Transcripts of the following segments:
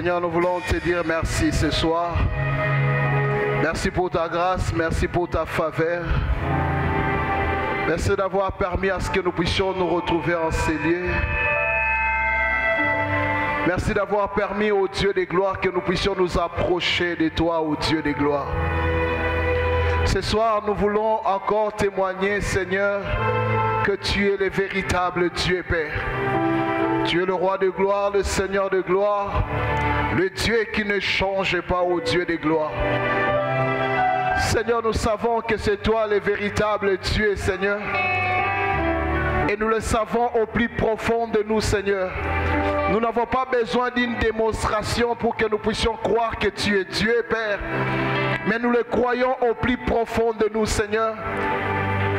Seigneur, nous voulons te dire merci ce soir. Merci pour ta grâce, merci pour ta faveur. Merci d'avoir permis à ce que nous puissions nous retrouver en ces lieux. Merci d'avoir permis au Dieu des gloires que nous puissions nous approcher de toi, au Dieu des gloires. Ce soir, nous voulons encore témoigner, Seigneur, que tu es le véritable Dieu Père. Tu es le roi de gloire, le Seigneur de gloire, le Dieu qui ne change pas, au Dieu de gloire. Seigneur, nous savons que c'est toi le véritable Dieu, Seigneur. Et nous le savons au plus profond de nous, Seigneur. Nous n'avons pas besoin d'une démonstration pour que nous puissions croire que tu es Dieu, Père. Mais nous le croyons au plus profond de nous, Seigneur.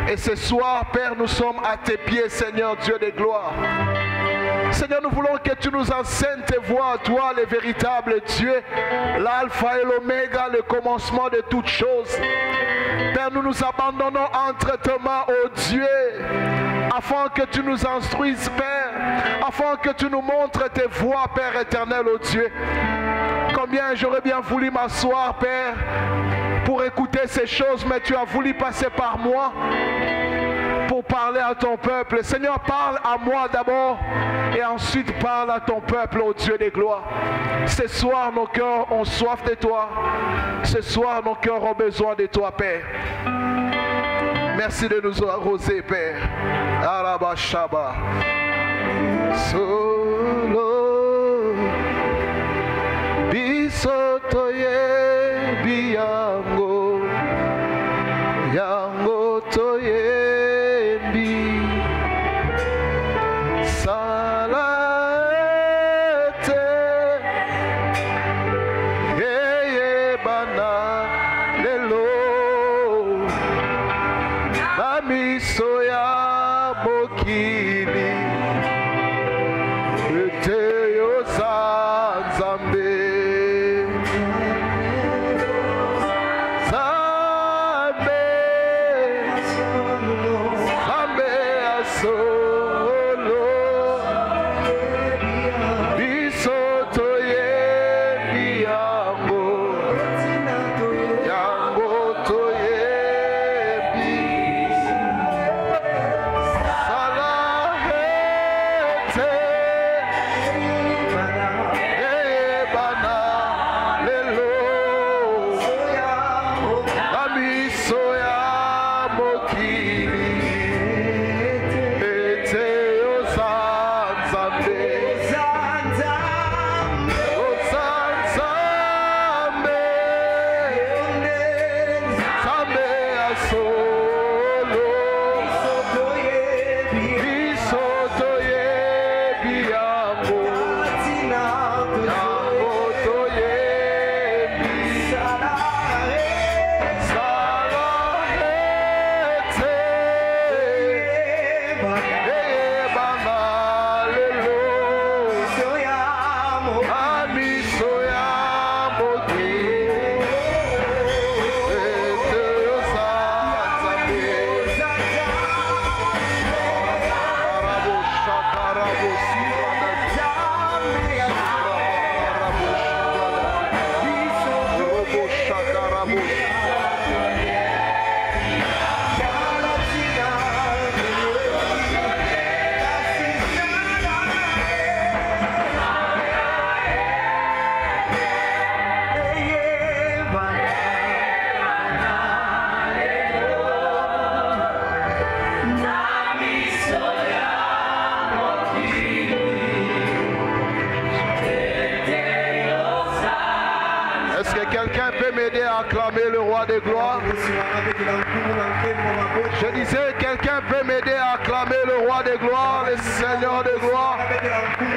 Et ce soir, Père, nous sommes à tes pieds, Seigneur, Dieu de gloire. Seigneur, nous voulons que tu nous enseignes tes voies, toi, le véritable Dieu, l'alpha et l'oméga, le commencement de toutes choses. Père, nous nous abandonnons entre tes mains, ô Dieu, afin que tu nous instruises, Père, afin que tu nous montres tes voies, Père éternel, ô Dieu. Combien j'aurais bien voulu m'asseoir, Père, pour écouter ces choses, mais tu as voulu passer par moi pour parler à ton peuple. Seigneur, parle à moi d'abord et ensuite parle à ton peuple, ô Dieu des gloires. Ce soir, nos cœurs ont soif de toi. Ce soir, nos cœurs ont besoin de toi, Père. Merci de nous arroser, Père. Arabashaba. Solo bisotoye biyango yango toye bi salate yeye bana lelo bamiso ya mokili m'aider à acclamer le roi des gloires? Je disais, quelqu'un peut m'aider à acclamer le roi des gloires, le Seigneur des gloires,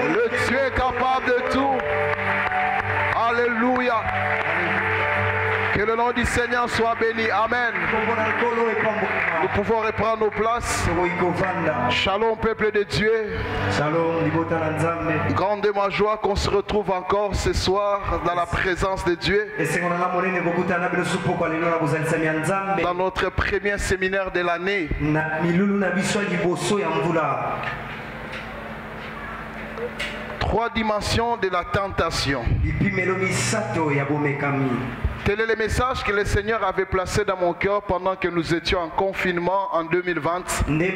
le Dieu capable de tout. Alléluia. Que le nom du Seigneur soit béni. Amen. Nous pouvons reprendre nos places. Shalom, peuple de Dieu. Grande ma joie qu'on se retrouve encore ce soir dans la présence de Dieu. Dans notre premier séminaire de l'année. 3 dimensions de la tentation. Tel est le message que le Seigneur avait placé dans mon cœur pendant que nous étions en confinement en 2020. Et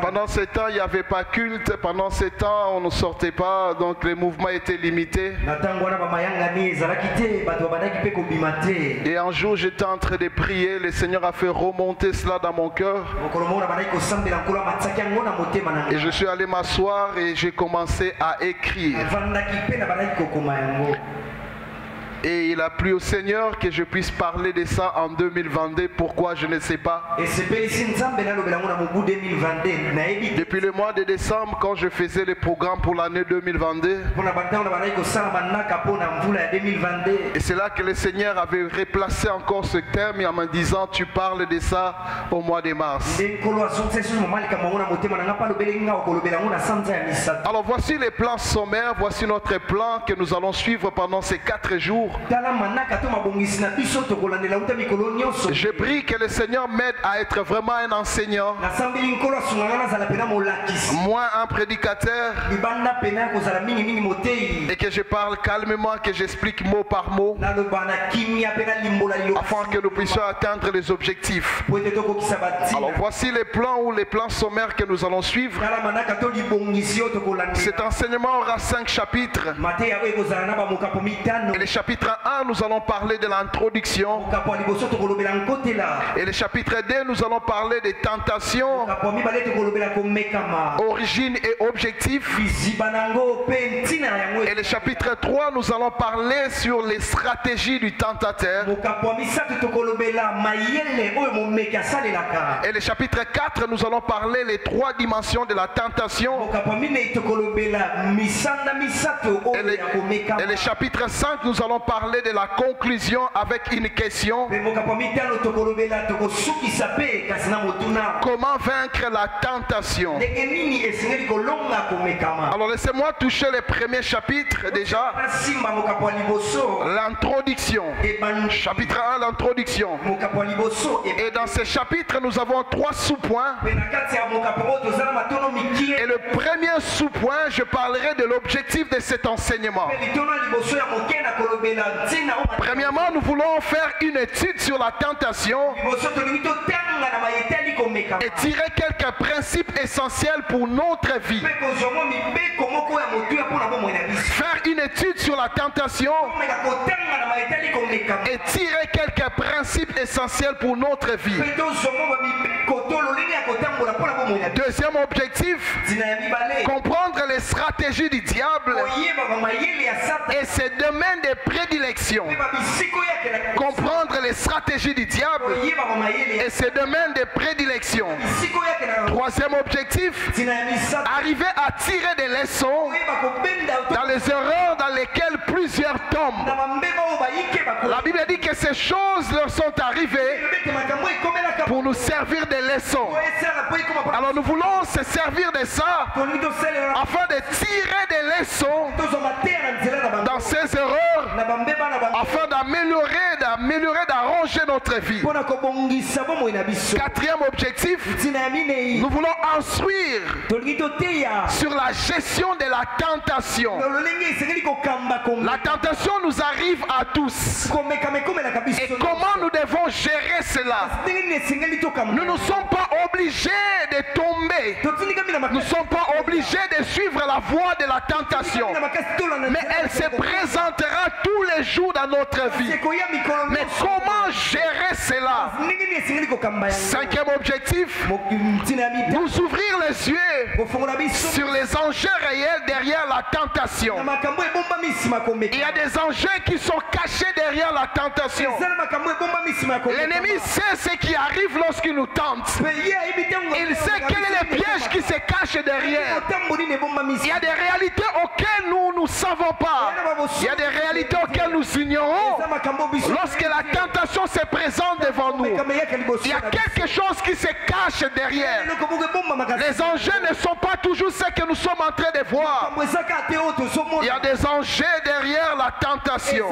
pendant ce temps, il n'y avait pas culte. Pendant ce temps, on ne sortait pas, donc les mouvements étaient limités. Et un jour, j'étais en train de prier. Le Seigneur a fait remonter cela dans mon cœur. Et je suis allé m'asseoir et j'ai commencé à écrire. Et il a plu au Seigneur que je puisse parler de ça en 2022. Pourquoi je ne sais pas. Depuis le mois de décembre, quand je faisais les programmes pour l'année 2022, et c'est là que le Seigneur avait replacé encore ce thème en me disant, tu parles de ça au mois de mars. Alors voici les plans sommaires, voici notre plan que nous allons suivre pendant ces 4 jours. Je prie que le Seigneur m'aide à être vraiment un enseignant, moi un prédicateur, et que je parle calmement, que j'explique mot par mot, afin que nous puissions atteindre les objectifs. Alors voici les plans ou les plans sommaires que nous allons suivre. Cet enseignement aura 5 chapitres. Et le chapitre 1, nous allons parler de l'introduction. Et le chapitre 2, nous allons parler des tentations, origine et objectif. Et le chapitre 3, nous allons parler sur les stratégies du tentateur. Et le chapitre 4, nous allons parler les 3 dimensions de la tentation. Et le chapitre 5, nous allons parler de la conclusion avec une question. Comment vaincre la tentation? Alors laissez-moi toucher le premier chapitre déjà. L'introduction. Chapitre 1, l'introduction. Et dans ce chapitre, nous avons 3 sous-points. Et le premier sous-point, je parlerai de l'objectif de cet enseignement. Premièrement, nous voulons faire une étude sur la tentation et tirer quelques principes essentiels pour notre vie. Faire une étude sur la tentation et tirer quelques principes essentiels pour notre vie. Deuxième objectif, comprendre les stratégies du diable et ses domaines de prédilection. Comprendre les stratégies du diable et ses domaines de prédilection. Troisième objectif, arriver à tirer des leçons dans les erreurs dans lesquelles plusieurs tombent. La Bible dit que ces choses leur sont arrivées pour nous servir de leçons. Alors nous voulons se servir de ça afin de tirer des leçons dans ces erreurs, afin d'améliorer, d'arranger notre vie. Quatrième objectif, nous voulons instruire sur la gestion de la tentation. La tentation nous arrive à tous. Et comment nous devons gérer cela? Nous ne sommes pas obligés de tomber. Nous ne sommes pas obligés de suivre la voie de la tentation. Mais elle se présentera tous les jours dans notre vie. Mais comment gérer cela. Cinquième objectif, nous ouvrir les yeux sur les enjeux réels derrière la tentation. Il y a des enjeux qui sont cachés derrière la tentation. L'ennemi sait ce qui arrive lorsqu'il nous tente. Il sait quel est le piège qui se cache derrière. Il y a des réalités auxquelles nous ne savons pas. Il y a des réalités auxquelles nous ignorons. Lorsque la tentation se présente devant nous, il y a quelque chose qui se cache derrière. Les enjeux ne sont pas toujours ce que nous sommes en train de voir. Il y a des enjeux derrière la tentation.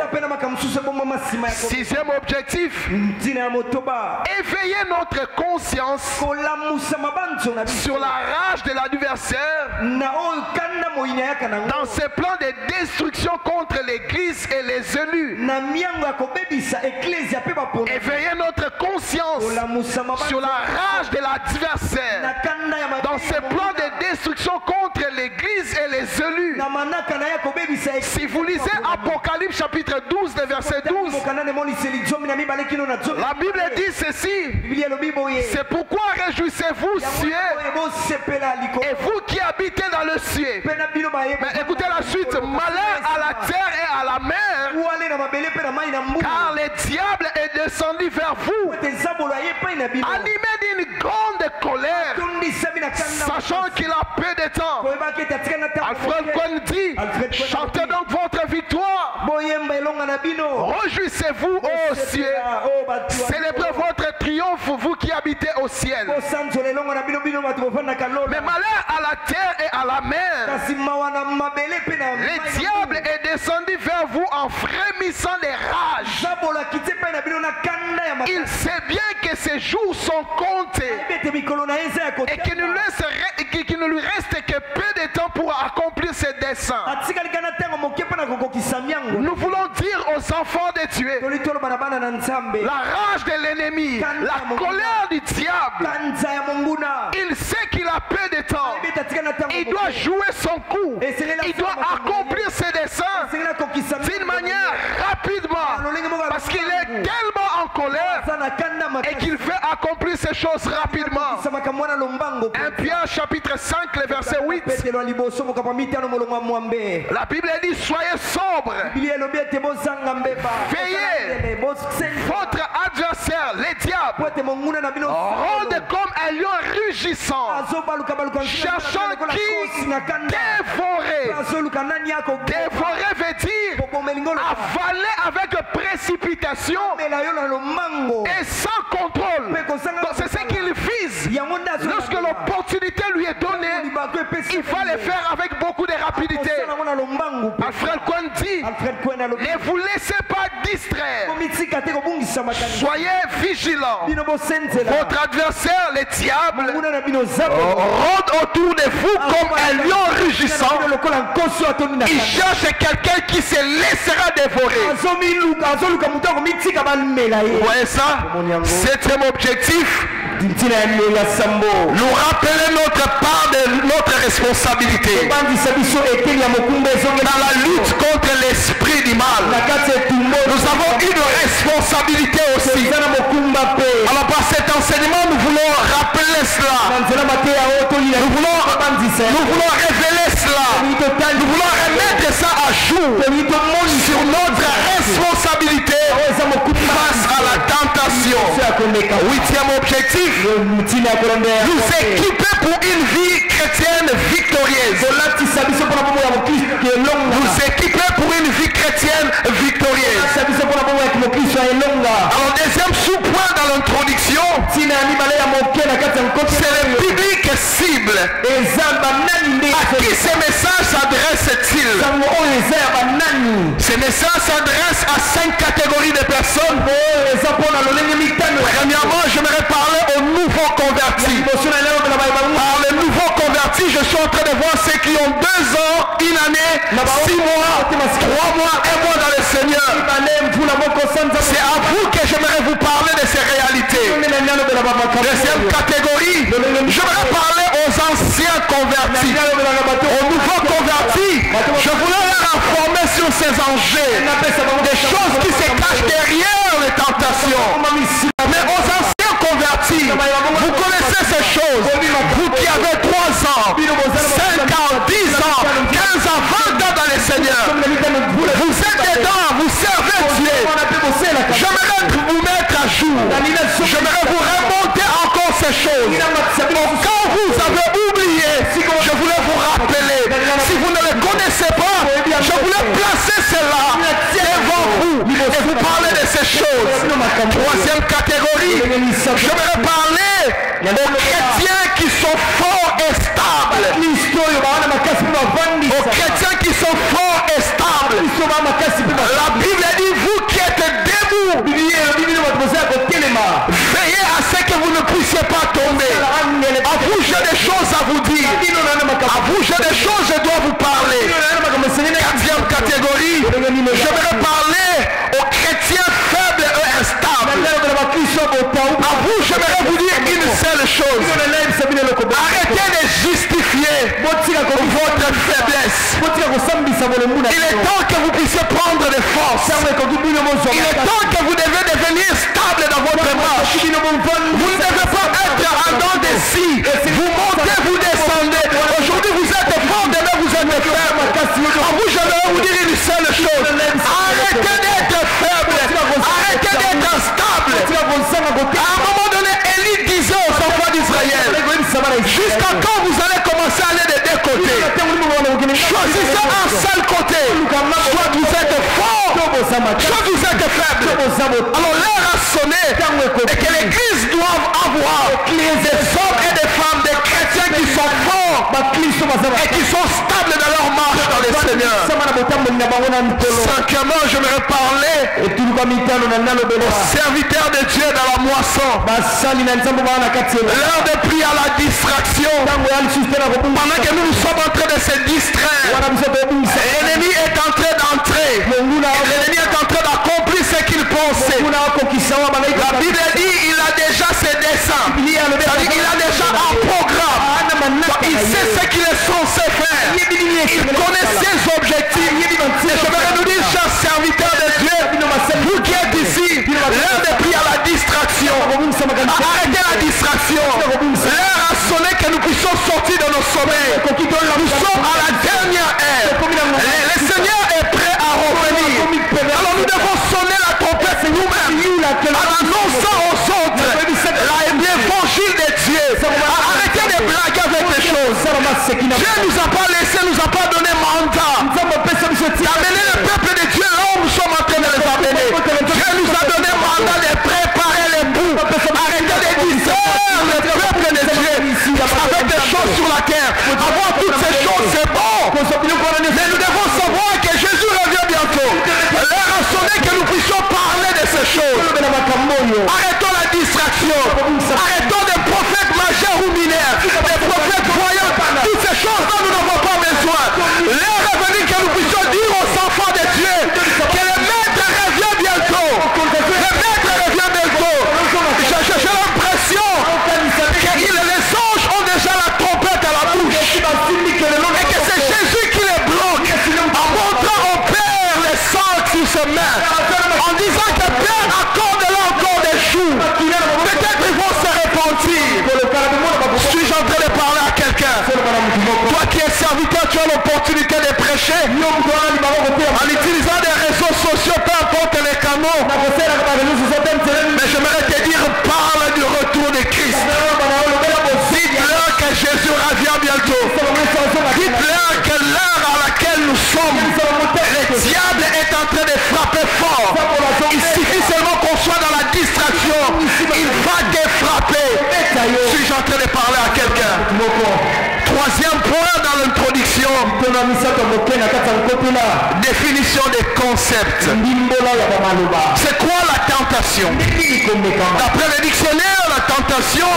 Sixième objectif, éveiller notre conscience sur la rage de l'adversaire dans ses plans de destruction contre l'Église et les élus. Éveiller notre conscience sur la rage de l'adversaire dans ses plans de destruction contre l'Église et les élus. Si vous lisez Apocalypse chapitre 12, verset 12, la Bible dit ceci: c'est pourquoi réjouissez-vous, cieux, et vous qui habitez dans le ciel. Mais écoutez la suite: malheur à la terre et à la mer, car le diable est descendu vers vous, animé d'une grande colère, sachant qu'il a peu de temps. Alfred Cohen dit: chantez donc votre victoire, réjouissez-vous ô cieux, célébrez votre triomphe, vous qui habitez au ciel. Mais malheur à la terre et à la mer, le diable est descendu vers vous en frémissant de rage. Il sait bien que ses jours sont comptés et qu'il ne lui reste que peu de temps pour accomplir ses desseins. Nous voulons dire aux enfants de Dieu, la rage de l'ennemi, la colère du diable, il sait qu'il a peu de temps. Il doit jouer son coup. Il doit accomplir ses desseins d'une manière rapidement, parce qu'il est tellement en colère et qu'il veut accomplir ces choses rapidement. 1 Pierre chapitre 5, le verset 8, la Bible dit: soyez sobres, veillez, votre adversaire, le diable, rôde comme un lion rugissant, cherchant qui dévorer. Dévorer veut dire avaler avec précipitation et sans contrôle. C'est ce qu'il vise. Lorsque l'opportunité lui est donnée, il va le faire avec beaucoup de rapidité. Alfred Cohen dit: ne vous laissez pas distraire, soyez vigilants. Votre adversaire, le diable, rôde autour de vous comme un lion rugissant. Il cherche quelqu'un qui se laissera dévorer. Vous voyez ça? Septième objectif, nous rappeler notre part de notre responsabilité dans la lutte contre l'esprit du mal. Nous avons une responsabilité aussi. Alors par cet enseignement, nous voulons rappeler cela. Nous voulons révéler cela. Nous voulons remettre ça à jour sur notre responsabilité face à la tentation. Huitième objectif, nous équiper pour une vie chrétienne victorieuse. Nous équiper pour une vie chrétienne victorieuse. Alors deuxième sous-point dans l'introduction, c'est le public cible. À qui ces messages s'adressent-ils? Ces messages s'adressent à 5 catégories de personnes. Premièrement, j'aimerais parler aux nouveaux convertis. Par les nouveaux convertis, je suis en train de voir ceux qui ont 2 ans, 1 année, 6 mois, 3 mois, 1 mois dans le Seigneur. C'est à vous que j'aimerais vous parler de ces réalités. Deuxième catégorie, j'aimerais parler aux anciens convertis, aux nouveaux convertis. Je voulais leur informer sur ces enjeux, des choses qui se cachent derrière les tentations. tentation. Mais aux anciens convertis, vous connaissez ces choses. Vous qui avez 3 ans, 5 ans, 10 ans, 15 ans, 20 ans dans les Seigneurs. Vous êtes dedans, vous servez Dieu. J'aimerais vous mettre à jour. J'aimerais vous remonter encore ces choses. Quand vous avez oublié, je voulais vous rappeler. Si vous ne les connaissez pas, je voulais placer cela devant vous et vous parler de ces choses. Troisième catégorie, j'aimerais parler aux chrétiens qui sont forts et stables. Aux chrétiens qui sont forts et stables. La Bible dit, vous qui êtes debout, veillez à ce que vous ne puissiez pas tomber. À vous, j'ai des choses à vous dire. À vous, j'ai des choses, je dois vous parler. Quatrième catégorie, j'aimerais parler aux chrétiens faibles et instables. À vous, j'aimerais vous dire une seule chose. Arrêtez de justifier votre faiblesse. Il est temps que vous puissiez prendre des forces. Il est temps que vous devez devenir stable dans votre marche. Vous ne devez pas être en dents de scie. Vous montez, vous descendez. Aujourd'hui, vous êtes fort, demain, vous êtes faible. À vous, j'aimerais vous dire une seule chose. Arrêtez d'être faible. Arrêtez d'être instable. À un moment donné, Élie disait aux enfants d'Israël, jusqu'à quand vous allez commencer à aller des deux côtés? Choisissez un seul côté. Soit vous êtes fort, soit vous êtes faible. Alors l'heure a sonné et que l'église doit avoir des hommes et des femmes, des chrétiens qui sont forts et qui sont stables dans leur marche dans le Seigneur. Cinquièmement, j'aimerais parler aux serviteurs de Dieu dans la moisson. L'heure de prier à la distraction. Pendant que nous sommes en train de se distraire, l'ennemi est en train d'entrer. L'ennemi est en train d'accomplir ce qu'il pensait. La Bible dit il a déjà ses desseins. C'est-à-dire qu'il a déjà un programme. Il sait ce qu'il est censé faire. Il connaît ses objectifs. Et je vais nous dire, chers serviteurs de Dieu, vous qui êtes ici, l'heure de prier à la distraction. Arrêtez la distraction. L'heure a sonné que nous puissions sortir de nos sommeils. Nous sommes à la dernière ère. Le Seigneur est prêt à revenir. Alors nous devons sonner la trompette nous-mêmes en annonçant aux autres l'évangile de Dieu. Arrêtez de blaguer avec les choses. Dieu nous a pas laissé, nous a pas donné mandat d'amener le peuple de Dieu là où nous sommes en train de les amener. Dieu nous a donné mandat de préparer les bouts. Arrêtez de distraire le peuple de Dieu avec des choses sur la terre. Avoir toutes ces choses, c'est bon. Mais nous devons savoir que Jésus revient bientôt. L'heure a sonné que nous puissions parler de ces choses. Arrêtons la distraction. Arrêtons des prophètes majeurs ou mineurs, des prophètes voyants. Toutes ces choses dont nous n'avons pas besoin. L'heure est venue que nous puissions dire aux enfants de Dieu que le maître revient bientôt. Le maître revient bientôt. J'ai l'impression que les anges ont déjà la trompette à la bouche. Et que c'est Jésus qui les bloque en montrant au Père les sangs sur ses mains. En disant que Père accorde-leur encore des jours. Peut-être ils vont se repentir. Suis-je en train de parler à quelqu'un? Toi qui es serviteur, tu as l'opportunité de prêcher en utilisant des réseaux sociaux, peu importe les canaux. Mais j'aimerais te dire, parle du retour de Christ. Dites-leur que Jésus revient bientôt. Dites-leur que l'heure à laquelle nous sommes, le diable est en train de frapper fort. Il suffit seulement qu'on soit dans la distraction. Il va défrapper. Suis-je en train de parler à quelqu'un? Troisième point dans l'introduction. Définition des concepts. C'est quoi la tentation? D'après le dictionnaire, la tentation,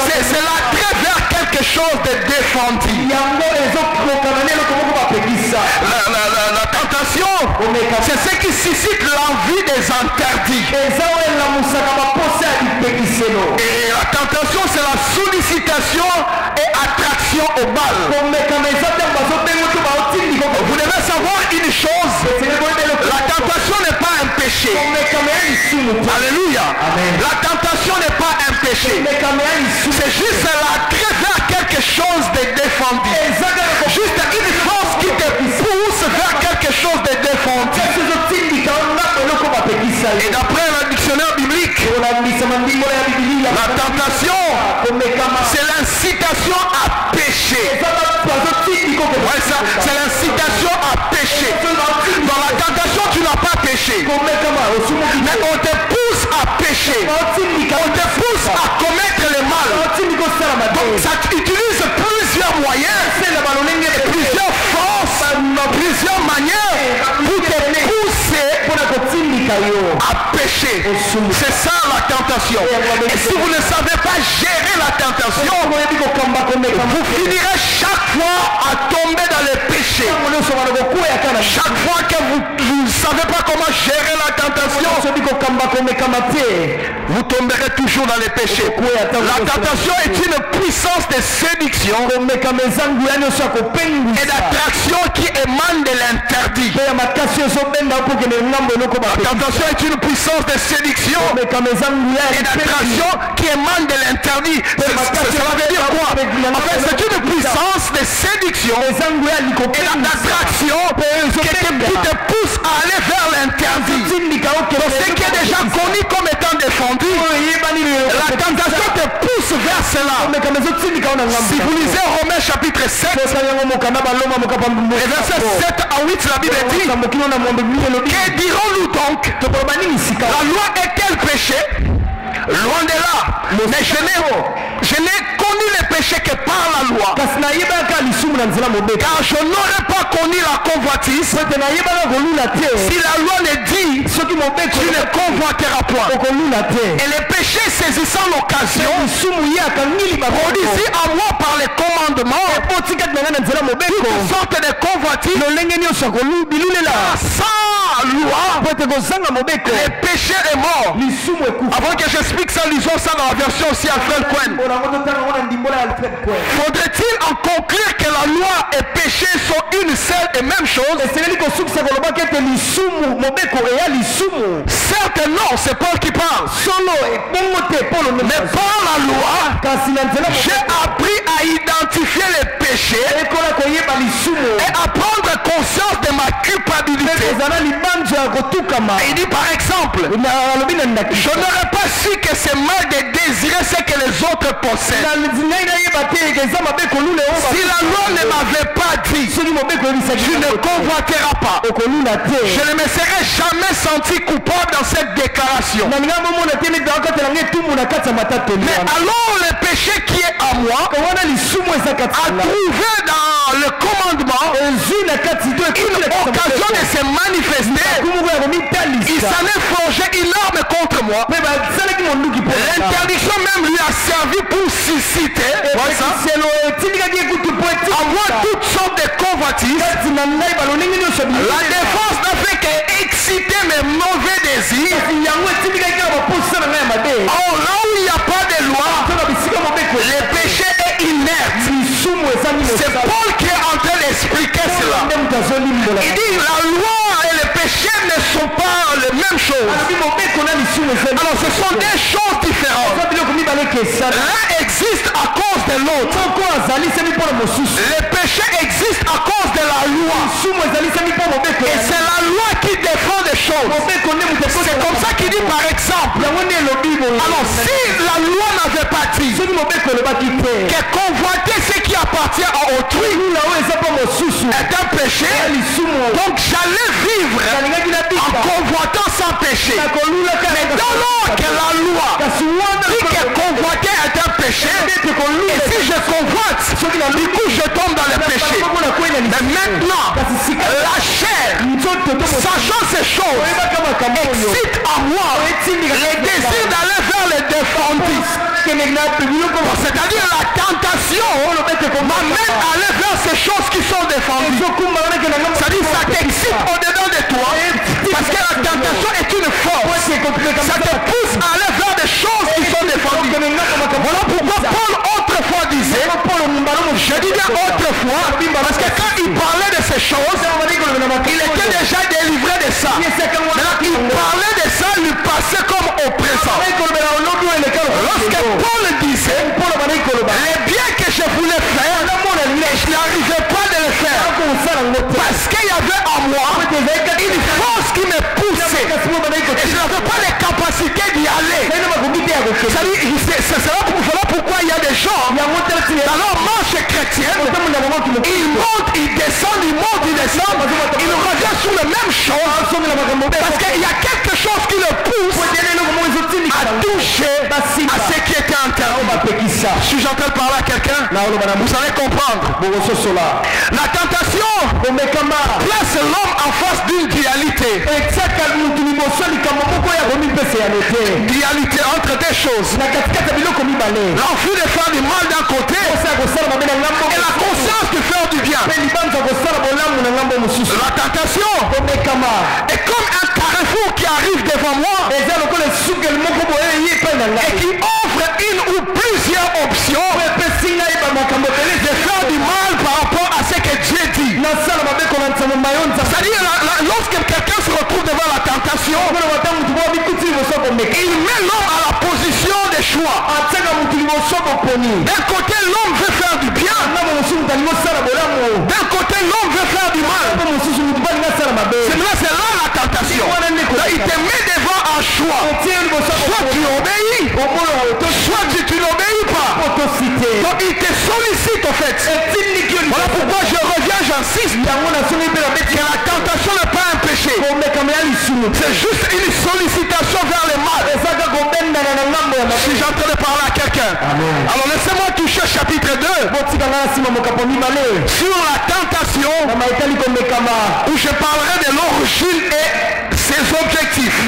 c'est l'attrait vers quelque chose de défendu. La tentation, c'est ce qui suscite l'envie des interdits. Et la tentation, c'est la sollicitation et attraction au mal. Vous devez savoir une chose, la tentation n'est pas un péché. Alléluia. La tentation n'est pas un péché. C'est juste l'attrait vers quelque chose de défendu. Juste une force qui te pousse vers quelque chose de défendu. Et d'après le dictionnaire biblique, la tentation, c'est l'incitation à pécher. Ouais, c'est l'incitation à pécher. Dans la tentation, tu n'as pas péché. Mais on te pousse à pécher. On te pousse à commettre le mal. Donc ça utilise plusieurs moyens, plusieurs forces, plusieurs manières pour te pousser à pécher. C'est ça la tentation. Et si vous ne savez pas gérer la tentation, vous finirez chaque fois à tomber dans le péché. Chaque fois que vous ne savez pas comment gérer la tentation, vous tomberez toujours dans les péchés. La tentation est une puissance de séduction et d'attraction qui émane de l'interdit. La tentation est une puissance de séduction et d'attraction qui émane de l'interdit. Ça veut dire quoi? En fait, c'est une puissance de séduction et d'attraction qui te pousse à aller vers l'interdit. Donc ce qui est déjà connu comme étant défendu, la tentation te pousse vers cela. Si vous lisez Romains chapitre 7, et verset 7 à 8, la Bible dit: que dirons-nous donc? La loi est-elle péché? Loin de là. Mais je n'ai connu le péché que par la loi. Car je n'aurais pas connu la convoitise si la loi ne dit tu ne convoiteras point. Et le péché saisissant l'occasion produisit à moi par les commandements toutes sortes de convoitises. Sans loi, le péché est mort. Avant que j'explique ça, lisons ça dans la version aussi Alfred Cohen. Faudrait-il en conclure que la loi et péché sont une seule et même chose? Certes non, c'est Paul qui parle. Mais par la loi, j'ai appris à identifier les péchés et à prendre conscience de ma culpabilité. Et il dit par exemple, je n'aurais pas su que c'est mal de désirer ce que les autres possèdent. Si la loi ne m'avait pas dit tu ne convoiteras pas, je ne me serais jamais senti coupable dans cette déclaration. Mais alors le péché qui est à moi a trouvé dans le commandement une occasion de se manifester. Il s'en est forgé une arme contre moi. L'interdiction même lui a servi pour susciter en moi toutes sortes de convoitises. La défense n'a fait qu'exciter mes mauvais désirs. Or là où il n'y a pas de loi, le péché est inerte. C'est Paul qui est en train d'expliquer cela. Il dit la loi et le péché ne sont pas les mêmes choses. Alors ce sont des choses différentes. L'un existe à cause de l'autre. Le péché existe à cause de la loi. Et c'est la loi qui défend des choses. C'est comme ça qu'il dit par exemple. Alors si la loi n'avait pas dit que convoiter ce qui appartient à autrui est un péché, donc j'allais vivre en convoitant sans péché. Mais dans l'ordre que la loi dit que convoiter est un péché, et si je convoite, du coup je tombe dans le péché. Mais maintenant, la chair, sachant ces choses, excite en moi le désir d'aller vers le défendu. C'est-à-dire la tentation m'amène à aller vers ces choses qui sont défendues. C'est-à-dire ça t'excite au-dedans de toi, parce que la tentation est une force. Ça te pousse à aller vers des choses qui sont défendues. Voilà pourquoi Paul ôte autrefois disait, je dis bien autrefois, parce que quand il parlait de ces choses, il était déjà délivré de ça. Maintenant, il parlait de ça, lui passait comme au présent. Lorsque Paul disait, les biens que je voulais faire, je n'arrivais pas de le faire. Parce qu'il y avait en moi une force qui me poussait. Et je n'avais pas les capacités d'y aller. C'est cela pourquoi il y a des gens dans leur marche chrétienne, ils montent, ils descendent, ils montent, ils descendent, ils reviennent sur la même chose. Parce qu'il y a quelque chose qui le pousse à toucher à ce qui était interne. Suis-je en train de parler à quelqu'un? Vous allez comprendre. La tentation place l'homme en face d'une dualité. Dualité entre deux choses. L'envie de faire du mal d'un côté et la conscience de faire du bien. La tentation est comme un carrefour qui arrive devant moi et qui offre une ou plusieurs options de faire du mal par rapport à ce que Dieu dit. C'est-à-dire lorsque quelqu'un se retrouve devant la tentation, il met l'homme à la position de choix. D'un côté l'homme veut faire du bien, d'un côté l'homme veut faire du mal. C'est là la tentation. Là, il te met devant un choix. Soit tu obéis, soit tu n'obéis pas. Donc il te sollicite en fait. Voilà pourquoi je reviens, j'insiste, que la tentation n'est pas un péché. C'est juste une sollicitation vers le mal. Si j'entends parler à quelqu'un, alors laissez-moi toucher chapitre 2 sur la tentation, où je parlerai de l'origine et ses objectifs.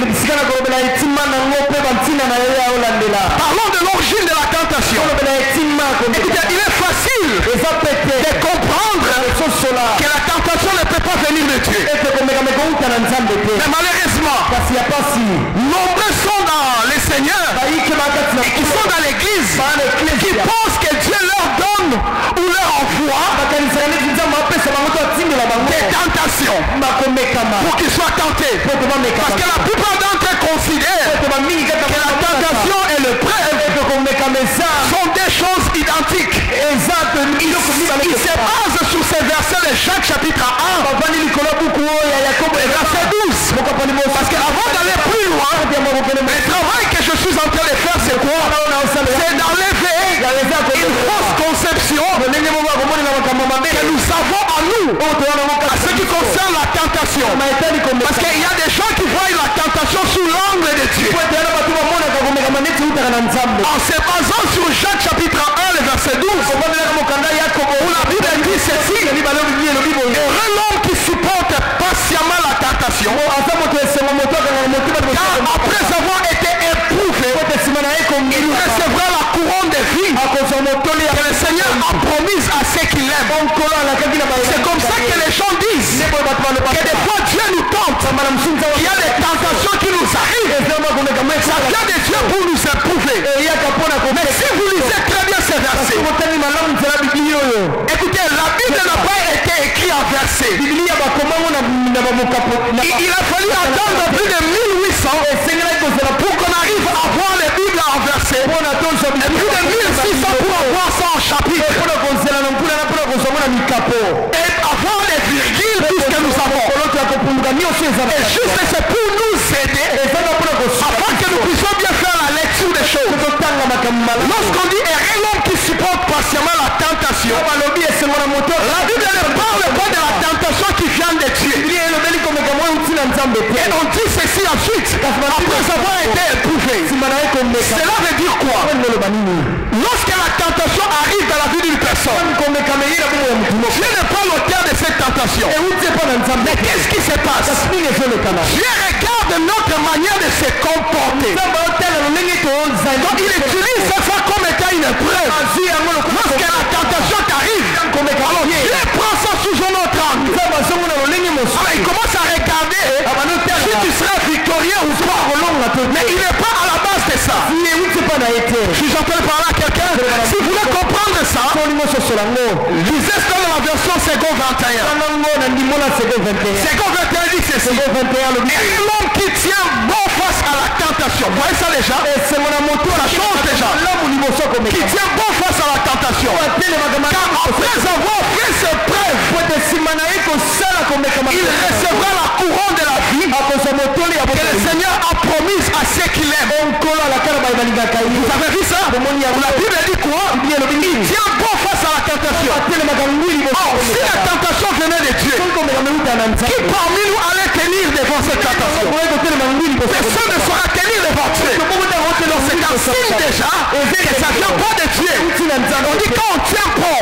Parlons de l'origine de la tentation. Écoutez, il est facile de comprendre que la tentation ne peut pas venir de Dieu. Mais malheureusement, nombreux sont dans les seigneurs et qui sont dans l'église, qui pensent que Dieu leur donne ou leur envoie des tentations pour qu'ils soient tentés. Parce que la plupart d'entre eux considèrent que la tentation et le prêt sont des choses identiques. Ils se basent sur ces versets de Jacques chapitre 1 verset 12. Parce qu'avant d'aller plus loin, le travail que je suis en train de faire, c'est quoi? C'est d'enlever une fausse conception que nous avons en nous à ce qui concerne la tentation. Parce qu'il y a des gens qui voient la tentation sous l'angle de Dieu. En se basant sur Jacques chapitre 1 le verset 12, où la Bible dit ceci: heureux l'homme qui supporte patiemment la tentation, car après avoir été éprouvé, il recevra la couronne de vie que le Seigneur a promise à ceux qui l'aiment. C'est comme ça que les gens disent que des fois Dieu nous tente. Il y a des tentations qui nous arrivent. Ça vient de Dieu pour nous éprouver. Mais si vous lisez très bien ces versets, écoutez, la Bible n'a pas été écrite en versets. Il a fallu attendre plus de 1800 pour qu'on arrive à voir les Bibles en versets. Et plus de 1600 pour avoir ça en chapitre. Et avoir les virgules, tout ce que nous avons. Et juste c'est pour nous aider afin que nous puissions bien faire la lecture des choses. Lorsqu'on dit heureux l'homme qui supporte patiemment la tentation, la Bible ne parle pas de la tentation qui vient de Dieu. Et on dit ceci ensuite, après avoir été éprouvé. Cela veut dire quoi? Lorsque la tentation arrive dans la vie d'une personne, Dieu n'est pas l'auteur de cette tentation. Mais qu'est-ce qui se passe? Dieu regarde notre manière de se comporter. Donc il utilise ça comme étant une preuve. Lorsque la tentation t'arrive, alors Dieu prend ça sous un autre angle. Alors il commence à regarder si tu seras victorieux ou pas. Mais il n'est pas à la base de ça. Je suis en train de parler à quelqu'un. Si vous voulez comprendre Lisez ça dans la version second 21. Second 21 dit ceci. Et l'homme qui tient bon face à la tentation. Vous voyez ça déjà? Ça change déjà. Qui tient bon face à la tentation. Car après avoir fait ses preuves, il recevra la couronne de la vie que le Seigneur a promise à ceux qui l'aiment. Vous avez vu ça? La Bible dit quoi? Il tient bon face à la tentation. Or, si la tentation venait de Dieu, qui parmi nous allait tenir devant cette tentation? Personne ne saura tenir devant Dieu. C'est un signe déjà que ça ne vient pas de Dieu. On dit quand on tient bon,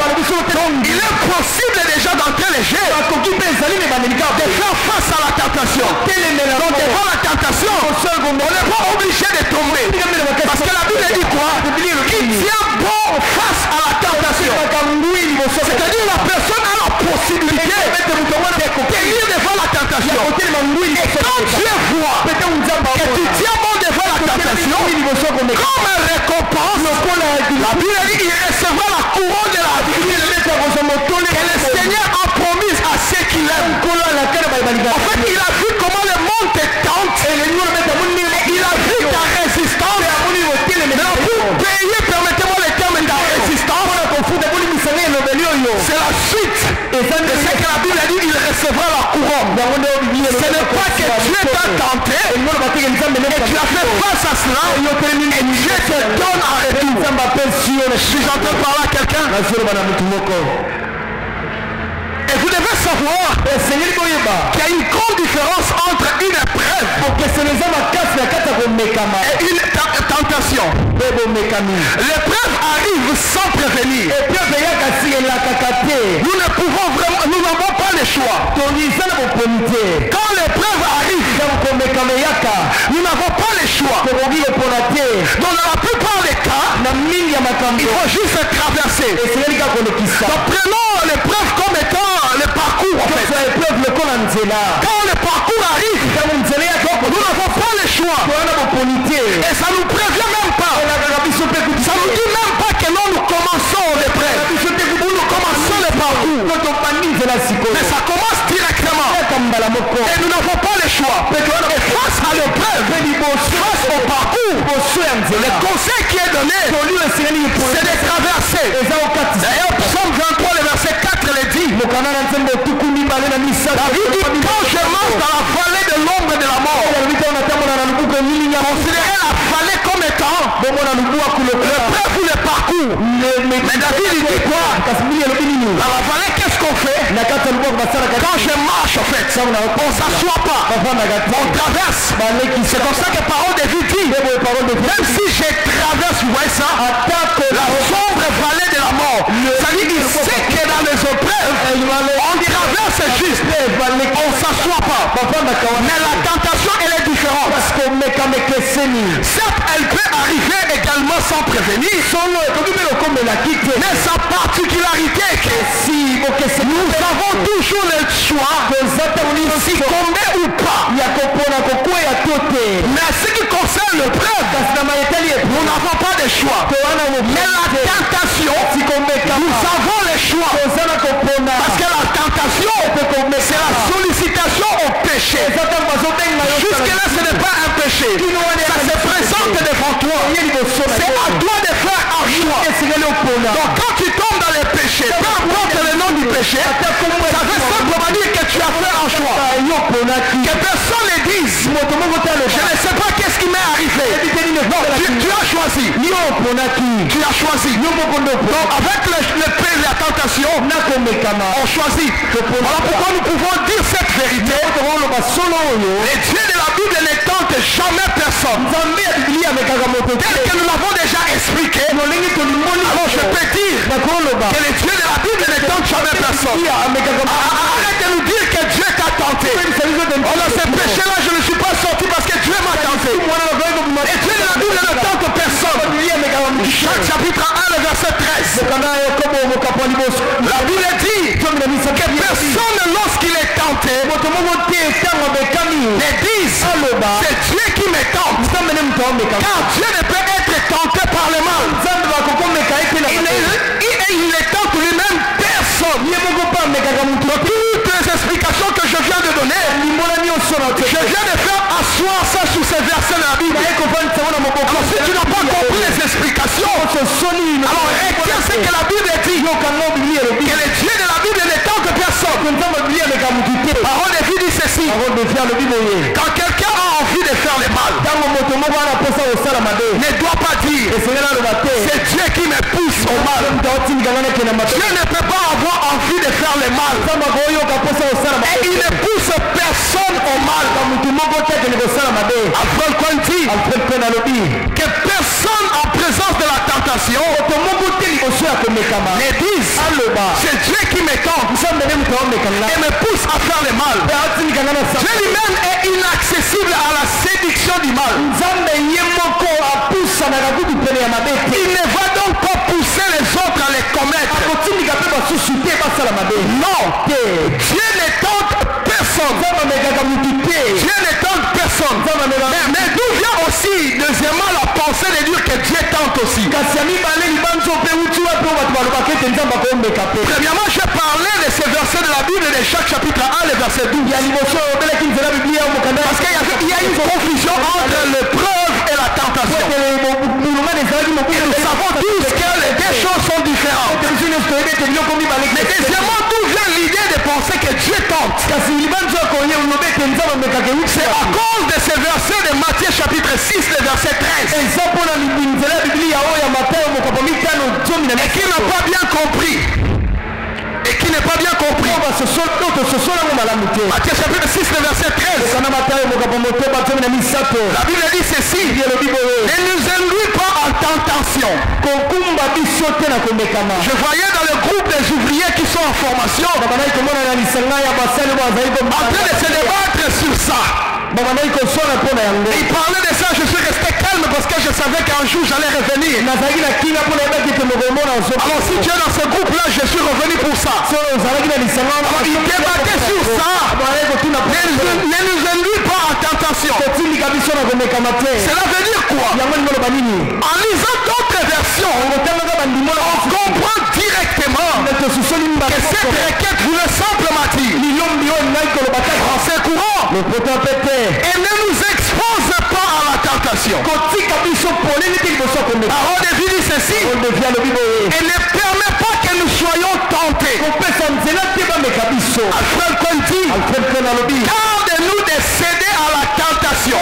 il est possible déjà d'entrer les jets, de faire face à la tentation. Donc devant la tentation, on n'est pas obligé de tomber. Parce que la Bible dit quoi? Qui tient bon face à la tentation. C'est-à-dire la personne a la possibilité de tenir devant la tentation. Et quand Dieu voit que tu tiens bon devant la tentation, comme récompense, la Bible dit qu'il recevra la couronne de la vie que le Seigneur a promise à ceux qui l'aiment. En fait, il a vu comment le monde te tente. Il a vu ta résistance. Maintenant, pour payer, permettez-moi le terme de ta résistance, c'est la suite de ce que la Bible a dit, il recevra la couronne. Ce n'est pas que Dieu t'a tenté et tu as fait face à cela et Dieu te donne en retour. Si j'entends par là quelqu'un, et vous devez savoir qu'il y a une grande différence entre une épreuve et une tentation. L'épreuve arrive sans prévenir. Nous ne pouvons vraiment, nous n'avons pas le choix. Quand l'épreuve arrive, nous n'avons pas le choix. Dans la plupart des cas, il faut juste traverser. Donc prenons l'épreuve comme étant le parcours en fait. Quand le parcours arrive, nous n'avons pas le choix. Et ça ne nous prévient même pas. Ça ne nous dit même pas que nous commençons l'épreuve. Nous commençons le parcours. Mais ça commence directement. Et nous n'avons pas le choix. Et face à l'épreuve, face au parcours, le conseil qui est donné, c'est de traverser. D'ailleurs, Psaume 23, le verset 4 le dit. David dit, quand je marche dans la vallée de l'ombre de la mort, considérez la vallée comme étant l'épreuve ou le parcours. Mais David il dit quoi? Dans la vallée, qu'est-ce qu'on fait? Quand je marche en fait, on ne s'assoit pas, on traverse. C'est comme ça que parole de vie dit, même si je traverse, vous voyez ça, la sombre vallée de la mort, ça dit qu'il sait que dans les épreuves, on traverse juste, on ne s'assoit pas. Mais la tentation elle est différente. Certes, elle peut arriver également sans prévenir, mais sa particularité est que nous avons toujours le choix de succomber ou pas. Mais ce qui concerne l'épreuve, nous n'avons pas de choix. Mais la tentation, nous avons le choix. Parce que la tentation, c'est la sollicitation au péché. Jusque-là, ce n'est pas un péché. Ça se présente devant toi. C'est à toi de faire un choix. Donc quand tu tombes dans les péchés, peu importe le nom du péché, ça veut simplement dire que tu as fait un choix. Que personne ne dise, je ne sais pas qu'est-ce qui m'est arrivé. Non, tu as choisi. Tu as choisi. Donc avec la tentation, on choisit. Voilà pourquoi nous pouvons dire cette vérité. Les dieux de la Bible ne tentent jamais personne. Tel que nous l'avons déjà expliqué, alors je peux dire que les dieux de la Bible ne tentent jamais personne. Arrête de nous dire que Dieu t'a tenté. Oh dans ces péchés-là, je ne suis pas sorti parce que Dieu m'a tenté. Et Dieu de la Bible ne tente personne. Jacques chapitre 1, le verset 13. La Bible dit que personne lorsqu'il est tenté ne dise c'est Dieu qui me tente. Car Dieu ne peut être tenté par le mal. Il est toutes les explications que je viens de donner, je viens de faire asseoir ça sur ces versets de la Bible. Alors si tu n'as pas compris les explications, alors retiens ce que la Bible dit, que le Dieu de la Bible n'est tant que personne. Parole de vie dit ceci: quand quelqu'un a envie de faire le mal, ne doit pas dire c'est Dieu qui me pousse au mal. Dieu ne peut pas avoir envie de faire le mal et il ne pousse personne au mal. Alfred Kointi, que personne en présence de la tentation ne dise c'est Dieu qui me tente et me pousse à faire le mal. Dieu lui-même est inaccessible à la séduction du mal. Il ne va donc pas pousser les autres à les commettre. Non, Dieu ne tente personne. Dieu ne tente personne. Mais d'où vient aussi, deuxièmement, la pensée de dire que Dieu tente aussi. Premièrement, je parlais de ces versets de la Bible de chaque chapitre 1, le verset 12. Parce qu'il y a une confusion entre l'épreuve et la tentation. Et nous savons tous que les deux choses sont différentes. Mais deuxièmement, d'où vient l'idée de penser que Dieu tente? C'est à cause de ces versets de Matthieu chapitre 6, le verset 13. Et qui n'a pas bien compris. Et qui n'est pas bien compris. Matthieu chapitre 6, le verset 13. La Bible dit ceci: ne nous induis pas en tentation. Je voyais dans le groupe des ouvriers qui sont en formation en train de se débattre sur ça. Il parlait de ça, je suis resté calme parce que je savais qu'un jour j'allais revenir. Alors si tu es dans ce groupe-là, je suis revenu pour ça. Alors il débattait sur ça. Ne nous induis pas en tentation. Cela veut dire quoi? En lisant d'autres versions, on comprend directement que cette requête voulait simplement dire français courant: et ne nous expose pas à la tentation. Parole de vie dit ceci: et ne permet pas que nous soyons tentés. Alfred Kointi, garde-nous de céder à la tentation.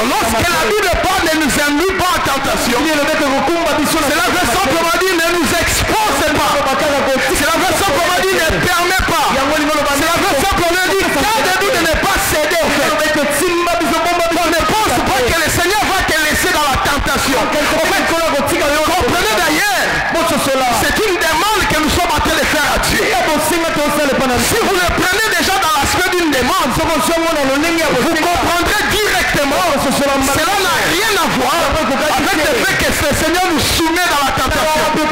Lorsque la Bible parle de nous induit pas en tentation, cela veut simplement dire ne nous expose pas. Cela veut simplement dire ne permet pas. Cela veut simplement dire garde-nous de ne pas céder au fait. On ne pense pas que le Seigneur va te laisser dans la tentation. Comprenez d'ailleurs, c'est une demande que nous sommes en train de faire à Dieu. Si vous le prenez déjà dans l'aspect d'une demande, vous comprendrez directement que cela n'a rien à voir avec le fait que le Seigneur nous soumet dans la tentation. Donc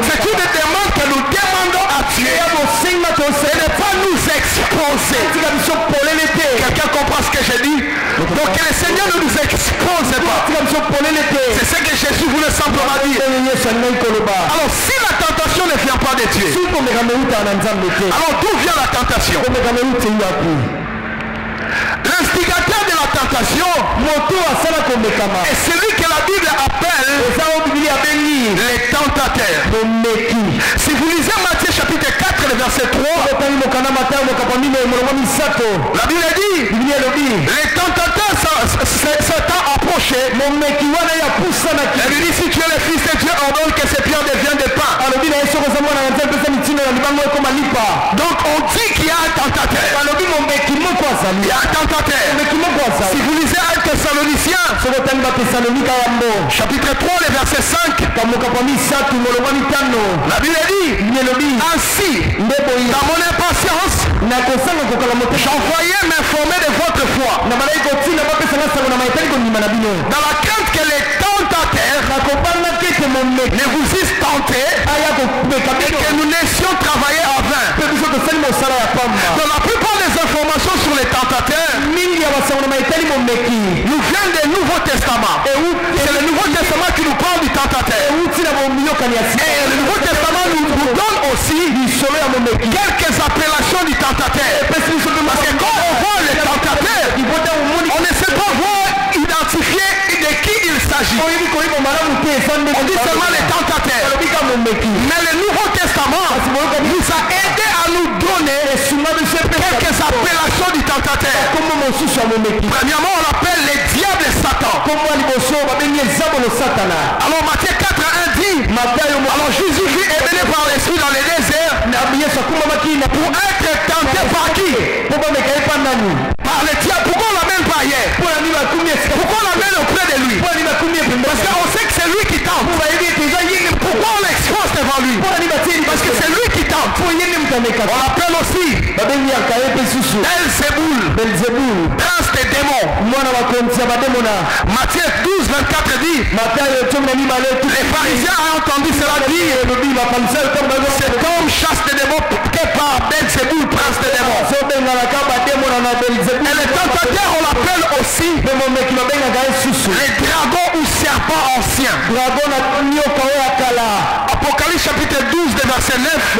c'est une demande que nous demandons à Dieu et ne pas nous exposer. Quelqu'un comprend ce que j'ai dit? Donc que le Seigneur ne nous expose pas. C'est ce que Jésus voulait simplement dire. Alors si la tentation ne vient pas de Dieu, alors d'où vient la tentation? L'instigateur de la tentation est celui que la Bible appelle les tentateurs. Si vous lisez Matthieu chapitre 4, le verset 3, la Bible dit les tentateurs s'étant approchés, elle lui dit: si tu es le fils de Dieu, ordonne que ces pierres deviennent des pains. Donc on dit qu'il y a un tentateur. Il y a un tentateur. Si vous lisez 1 Thessaloniciens chapitre 3, le verset 5, la Bible dit: ainsi, dans mon impatience, j'envoyais m'informer de votre foi, dans la crainte que les tentateurs ne vous eussent tenté et que nous laissions travailler en vain. Dans la plupart des informations sur les tentateurs nous viennent du Nouveau Testament. C'est le Nouveau Testament qui nous parle du tentateur. Et le Nouveau Testament nous donne On dit seulement les tentateurs. Mais le Nouveau Testament nous a aidé à nous donner quelques appellations du tentateur. Premièrement, on appelle les diables et Satan. Alors Matthieu 4:1 dit, alors Jésus est venu par l'Esprit dans les déserts pour être tenté par qui? Par les diables. Pourquoi on l'amène par hier? Pourquoi on l'amène auprès de lui? Parce qu'on sait que c'est lui qui tente. Pourquoi on l'expose devant lui? Parce que c'est lui qui tente. On l'appelle aussi Belzéboul, prince des démons. Matthieu 12:24 dit, les pharisiens ont entendu cela dire, cet homme chasse des démons que par Belzéboul, prince des démons. Et les tentateurs, on l'appelle aussi les dragons ou serpents anciens. Apocalypse chapitre 12 verset 9.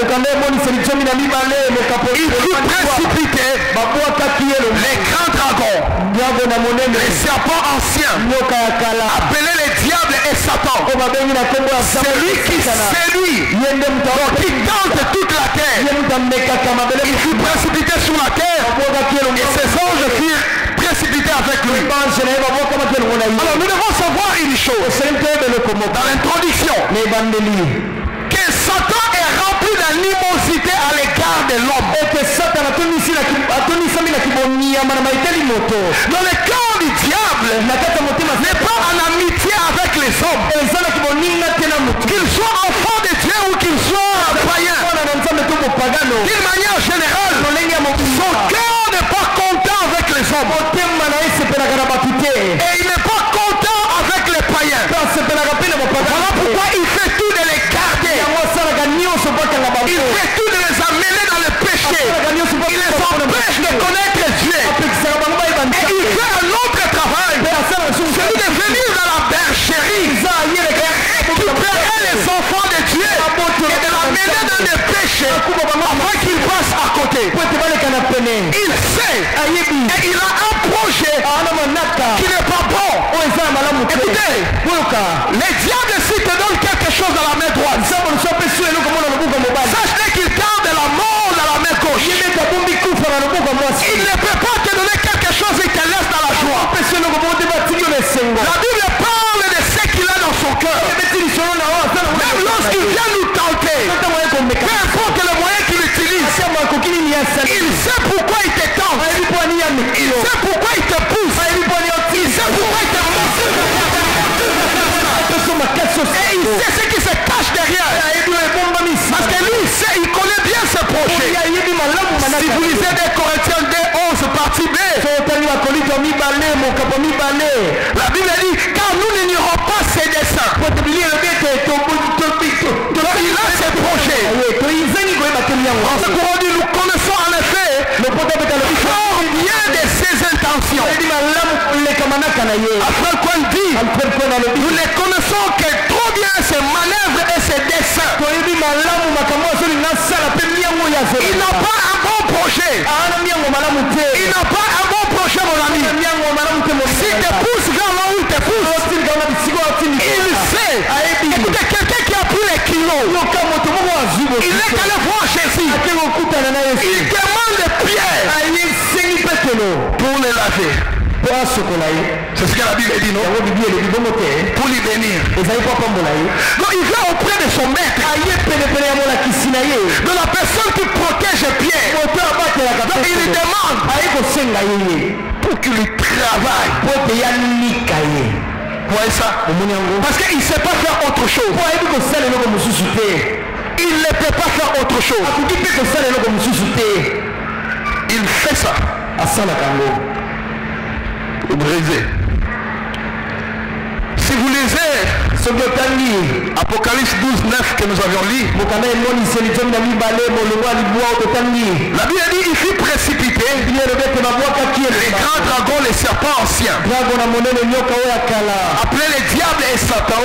Il fut précipité les grands dragons, les serpents anciens, appelés les diables et Satan. Celui qui séduit, qui tente toute la terre. Il fut précipité sur la terre et ses anges furent précipités avec lui. Alors nous devons savoir une chose dans l'introduction, que Satan est rempli d'animosité à l'égard de l'homme. Dans le cœur du diable n'est pas en amitié avec les hommes, qu'ils soient enfants de Dieu ou qu'ils soient païens. D'une manière générale, son cœur n'est pas content avec les hommes et il n'est pas content avec les païens. Voilà pourquoi il fait tout de les garder, il fait tout de les amener dans le péché, il les empêche de connaître Dieu, et il fait un autre travail, celui de venir dans la bergerie et récupérer les enfants de Dieu et de l'amener dans le péché afin qu'ils passent à côté. Il sait et il a un projet qui n'est pas bon. Écoutez, les diables s'ils te donnent quelque chose dans la main droite, sache qu'il garde la mort dans la main gauche. Il ne peut pas te donner quelque chose et te laisse dans la joie. La Bible parle de ce qu'il a dans son cœur. Même lorsqu'il vient nous tenter, peu importe le moyen qu'il utilise, il sait pourquoi il te tente, il sait pourquoi il te pousse, il sait pourquoi il te pousse. Et il sait ce qui se cache derrière. Parce que lui, il connaît bien ses projets. Si vous lisez des Corinthiens 2:11 partie B, la Bible dit, car nous n'ignorons pas ses desseins. Il a ses projets. En ce courant dit, nous connaissons en effet fort bien de ses intentions. Après quoi il dit, nous ne connaissons que trop bien ses manœuvres et ses desseins. Il n'a pas un bon projet. Il n'a pas un bon projet, mon ami. S'il te pousse vers là où il te pousse, il sait. Écoutez, quelqu'un qui a pris les kilos, il est allé voir Jésus. Il demande des pierres pour les laver. C'est ce que la Bible dit, non? Pour lui bénir. Donc il vient auprès de son maître, de la personne qui protège Pierre. Donc il lui demande pour qu'il lui travaille. Vous voyez ça? Parce qu'il ne sait pas faire autre chose. Il ne peut pas faire autre chose. Il fait ça. Vous brisez. Si vous lisez Apocalypse 12:9 que nous avions lu, la Bible dit il fut précipité les grands dragons, les serpents anciens, appelés les diables et Satan,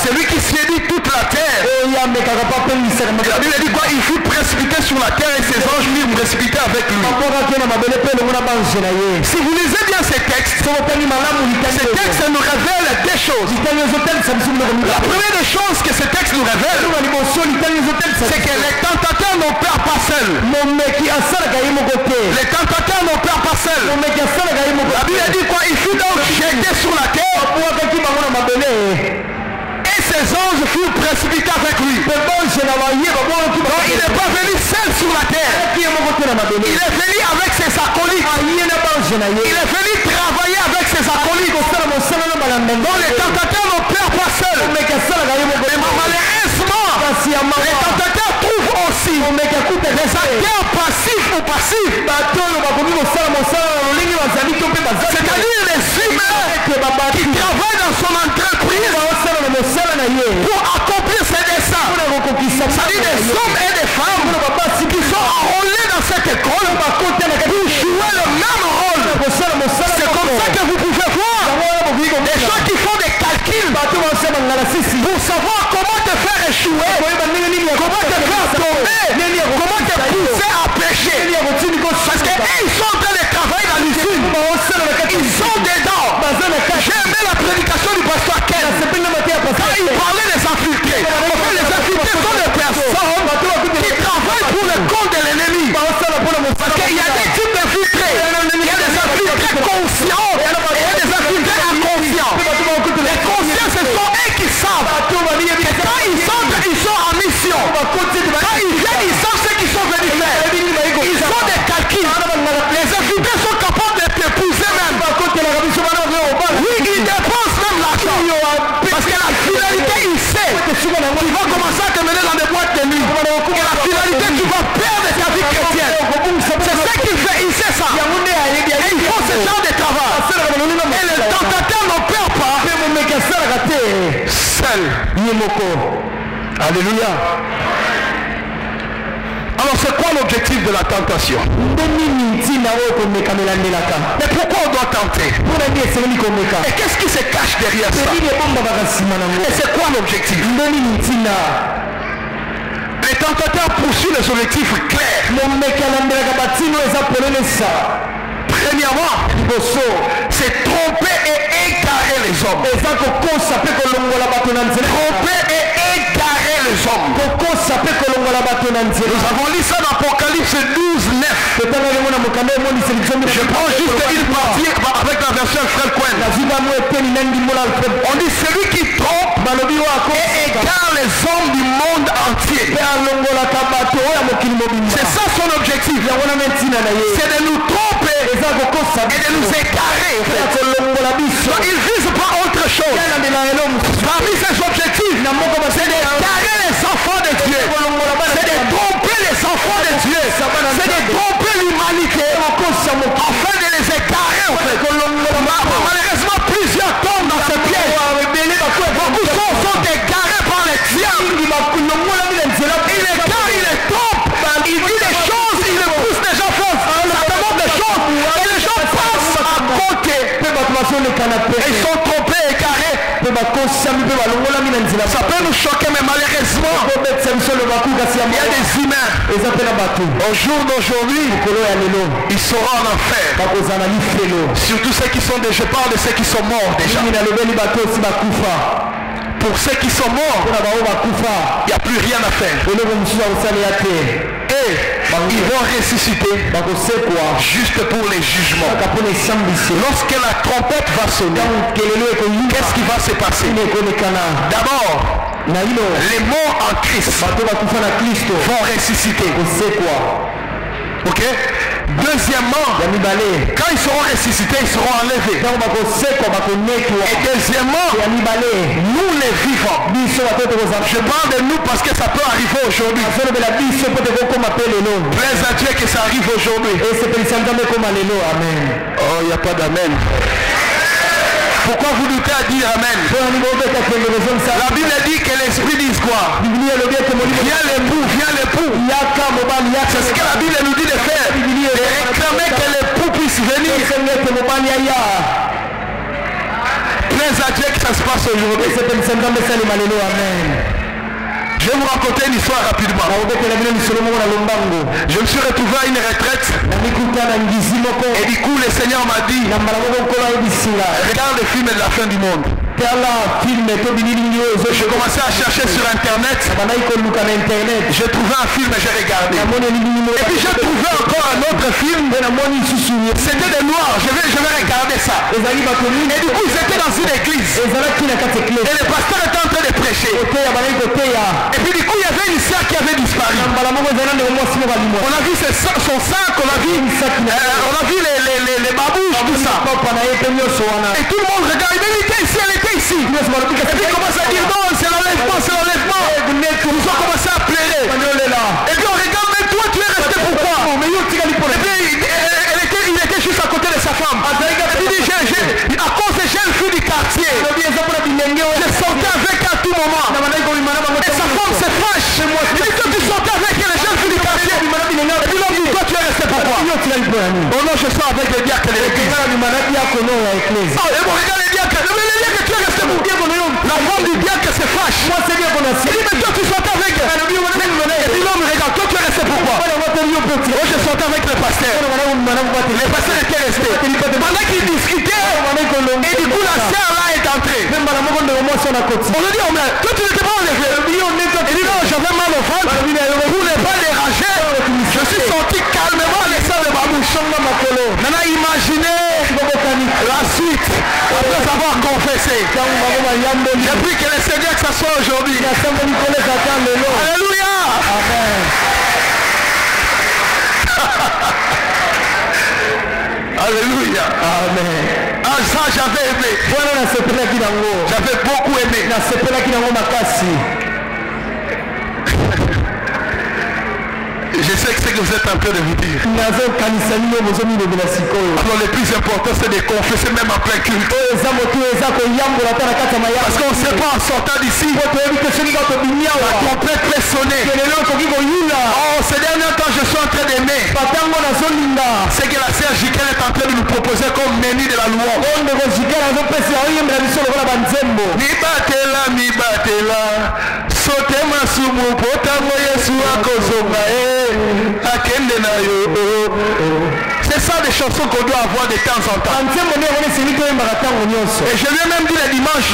celui qui séduit toute toute la terre. La Bible dit quoi? Il fut précipité sur la terre et ses anges furent précipités avec lui. Si vous lisez bien ces textes nous révèlent des choses. La première des choses que ces textes nous révèlent, c'est que les tentateurs n'opèrent pas seuls. Les tentateurs n'opèrent pas seuls. La Bible dit quoi? Il fut donc jeté sur la terre et ses anges furent précipités avec lui. Donc il n'est pas venu seul sur la terre. Il est venu avec ses acolytes. Il est venu travailler avec ses acolytes. Donc les tentateurs n'opèrent pas seuls. Mais malheureusement, les tentateurs trouvent aussi des acteurs passifs ou passifs. C'est-à-dire les humains qui travaillent dans son entreprise pour accomplir ses desseins. C'est-à-dire des hommes et des femmes qui sont enrôlés dans cette école pour jouer le même rôle. C'est comme ça que vous pouvez voir des gens qui font des calculs pour savoir comment te faire échouer, comment te faire tomber, comment te pousser à pécher. Parce qu'ils sont en train de travailler dans l'usine. Ils sont dedans. J'ai aimé la prédication du pasteur Ken. Quand il parlait des infiltrés. Les infiltrés sont des personnes qui travaillent pour le compte de l'ennemi. Parce qu'il y a des types d'infiltrés. Il y a des infiltrés conscients et il y a des infiltrés inconscients. Les conscients, ce sont eux qui savent que quand ils sont en mission. Quand ils viennent, ils savent ce qu'ils sont venus faire. Ils font des calculs. Les infiltrés sont capables de t'épouser même. Oui, ils dépensent même l'argent. Parce que la finalité, il sait. Il va commencer à te mener dans des boîtes de nuit. Et la finalité, tu vas perdre ta vie chrétienne. C'est ce qu'il fait, il sait ça. Et il faut ce genre de travail. Et le tentateur n'opère pas seul. Alléluia. Alors c'est quoi l'objectif de la tentation? Mais pourquoi on doit tenter? Et qu'est-ce qui se cache derrière ça? Et c'est quoi l'objectif? Les tentateurs poursuivent les objectifs clairs. Premièrement, c'est tromper et égarer les hommes. Tromper et égarer les hommes. Nous avons lu ça dans Apocalypse 12, 9. Je prends juste une partie avec la version Frère Cohen. On dit celui qui trompe et égare les hommes du monde entier. C'est ça son objectif. C'est de nous tromper et de nous égarer. Donc il ne vise pas autre chose. Parmi ses objectifs, c'est d'égarer les enfants de Dieu. C'est de tromper les enfants de Dieu. C'est de tromper l'humanité afin de les égarer en fait. Malheureusement, plusieurs tombent dans ce piège. Beaucoup sont égarés par les diables. Il égare, il les trompe. Il dit des choses, il les pousse des gens fausses. Ça demande des choses. Et les gens passent à côté. Ils sont trompés, égarés. Ça peut nous choquer, mais malheureusement, il y a des humains. Au jour d'aujourd'hui, ils seront en enfer. Surtout ceux qui sont déjà, je parle de ceux qui sont morts déjà. Pour ceux qui sont morts, il n'y a plus rien à faire. Et ils vont ressusciter juste pour les jugements. Lorsque la trompette va sonner, qu'est-ce qui va se passer? D'abord, les morts en Christ vont ressusciter. Ok? Deuxièmement, quand ils seront ressuscités, ils seront enlevés. Et deuxièmement, nous les vivants. Je parle de nous parce que ça peut arriver aujourd'hui. Plaise à Dieu que ça arrive aujourd'hui. Oh, il n'y a pas d'amen. Pourquoi vous doutez à dire amen? La Bible dit que l'esprit dit quoi? Viens l'époux, viens l'époux. C'est ce que la Bible nous dit de faire. De réclamer que l'époux puisse venir. Plaise à Dieu que ça se passe aujourd'hui. Je vais vous raconter une histoire rapidement. Je me suis retrouvé à une retraite. Et du coup, le Seigneur m'a dit, regarde le film de la fin du monde. Je commençais à chercher sur internet. J'ai trouvé un film et j'ai regardé. Et puis j'ai trouvé encore un autre film. C'était des noirs. Je vais regarder ça. Et du coup ils étaient dans une église. Et le pasteur était en train de prêcher. Et puis du coup il y avait une sœur qui avait disparu. On a vu son sac, on a vu les babouches, tout ça. Et tout le monde regarde. Elle était ici, elle était ici. Et puis il commence à dire non, c'est l'enlèvement, c'est l'enlèvement. Ils ont commencé à pleurer. Et puis on regarde, mais toi tu es resté pourquoi? Et puis il était juste à côté de sa femme. Et puis il dit, à cause des jeunes filles du quartier, je sortais avec à tout moment. Et sa femme se fâche. Il dit, toi tu sortais avec les jeunes filles du quartier. Et puis l'homme dit, toi tu es resté pourquoi? Oh non, je sors avec les diacres de l'église. Oh, et bon, regarde les diacres. La femme du diacre se fâche. Il dit, mais toi tu sortais avec. Et puis l'homme regarde, toi tu es resté pourquoi? Moi je sortais avec le pasteur. Le pasteur était resté. Pendant qu'il discutait, et du coup la sœur là est entrée. On lui dit, oh mais toi tu n'étais pas enlevé. Il dit non, j'avais mal au ventre. Pour ne pas déranger, je suis sorti calmement les sœurs de ma bouche. Maintenant imaginez la suite. Après avoir confessé. J'ai pris que le Seigneur que ça soit aujourd'hui. Alléluia. Amen. Alléluia. Amen. Ah ça j'avais aimé. J'avais beaucoup aimé. Je sais que c'est que vous êtes en train de vous dire. Alors le plus important c'est de confesser même en plein culte. Parce qu'on ne sait pas en sortant d'ici. La trompette peut sonner. Oh ces derniers temps je suis en train d'aimer. C'est que la sœur Jiquel est en train de nous proposer comme menu de la louange. Mibatela sotema sumu potango Yesu akozonga akende na yo. C'est ça des chansons qu'on doit avoir de temps en temps. Et je lui ai même dit le dimanche,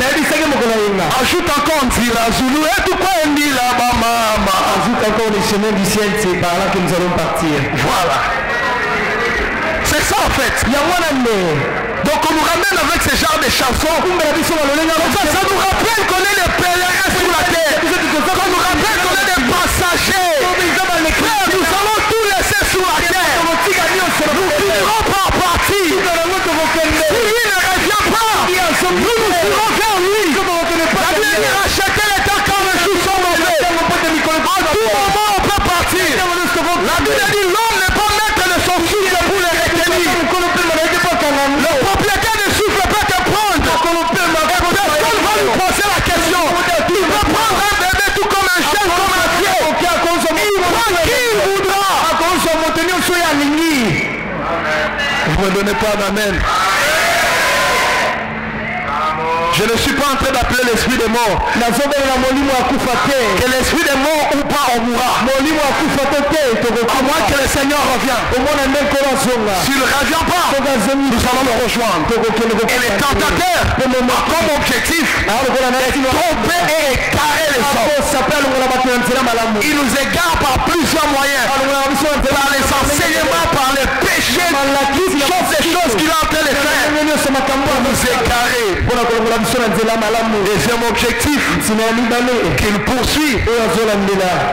ajoute encore un Zila Zulu et tout quoi on dit là-bas maman. Ajoute encore les chemins du ciel, c'est par là que nous allons partir. Voilà. C'est ça en fait. Donc on nous ramène avec ce genre de chansons. Ça nous rappelle qu'on est des pèlerins sur la terre. On nous rappelle qu'on est des passagers. Frère, nous allons tout laisser sur la terre. Nous finirons par partir. Si lui ne revient pas, nous serons vers lui. La Bible dit racheter les temps quand les jours sont mauvais. À tout moment on peut partir. La Bible dit l'homme n'est pas maître de son souffle pour le retenir. Le propriétaire ne souffle pas te prendre. Personne va lui poser la question. Il peut prendre un bébé tout comme un chien, comme un pied. Il prend qui il voudra. Vous ne me donnez pas d'amen. Je ne suis pas en train d'appeler l'esprit des morts. Que l'esprit des morts ou pas on mourra. À moins que le Seigneur revienne. S'il ne revient pas, nous allons le rejoindre. Et les tentateurs ont comme objectif de tromper et égarer les hommes. Ils nous égarent par plusieurs moyens. Par les enseignements, par les péchés, toutes les choses qu'il a en train de faire pour nous égarer. Deuxième objectif qu'il poursuit,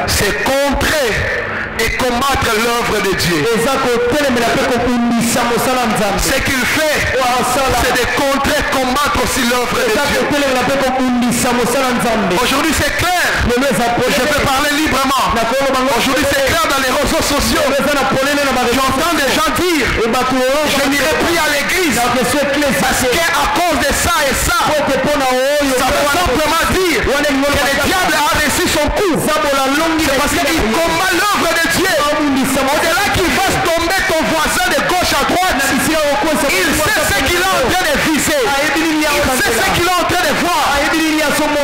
c'est contrer et combattre l'œuvre de Dieu. Ce qu'il fait, c'est de contrer et combattre aussi l'œuvre de Dieu. Aujourd'hui c'est clair, je peux parler librement. Aujourd'hui c'est clair dans les réseaux sociaux. J'entends des gens dire, je n'irai plus à l'église parce qu'à cause de ça et ça, ça veut simplement dire que le diable a reçu son coup. C'est parce qu'il combat l'œuvre de Dieu. Au-delà qu'il fasse tomber ton voisin de gauche à droite, il sait ce qu'il est en train de viser. Il sait ce qu'il est en train de voir.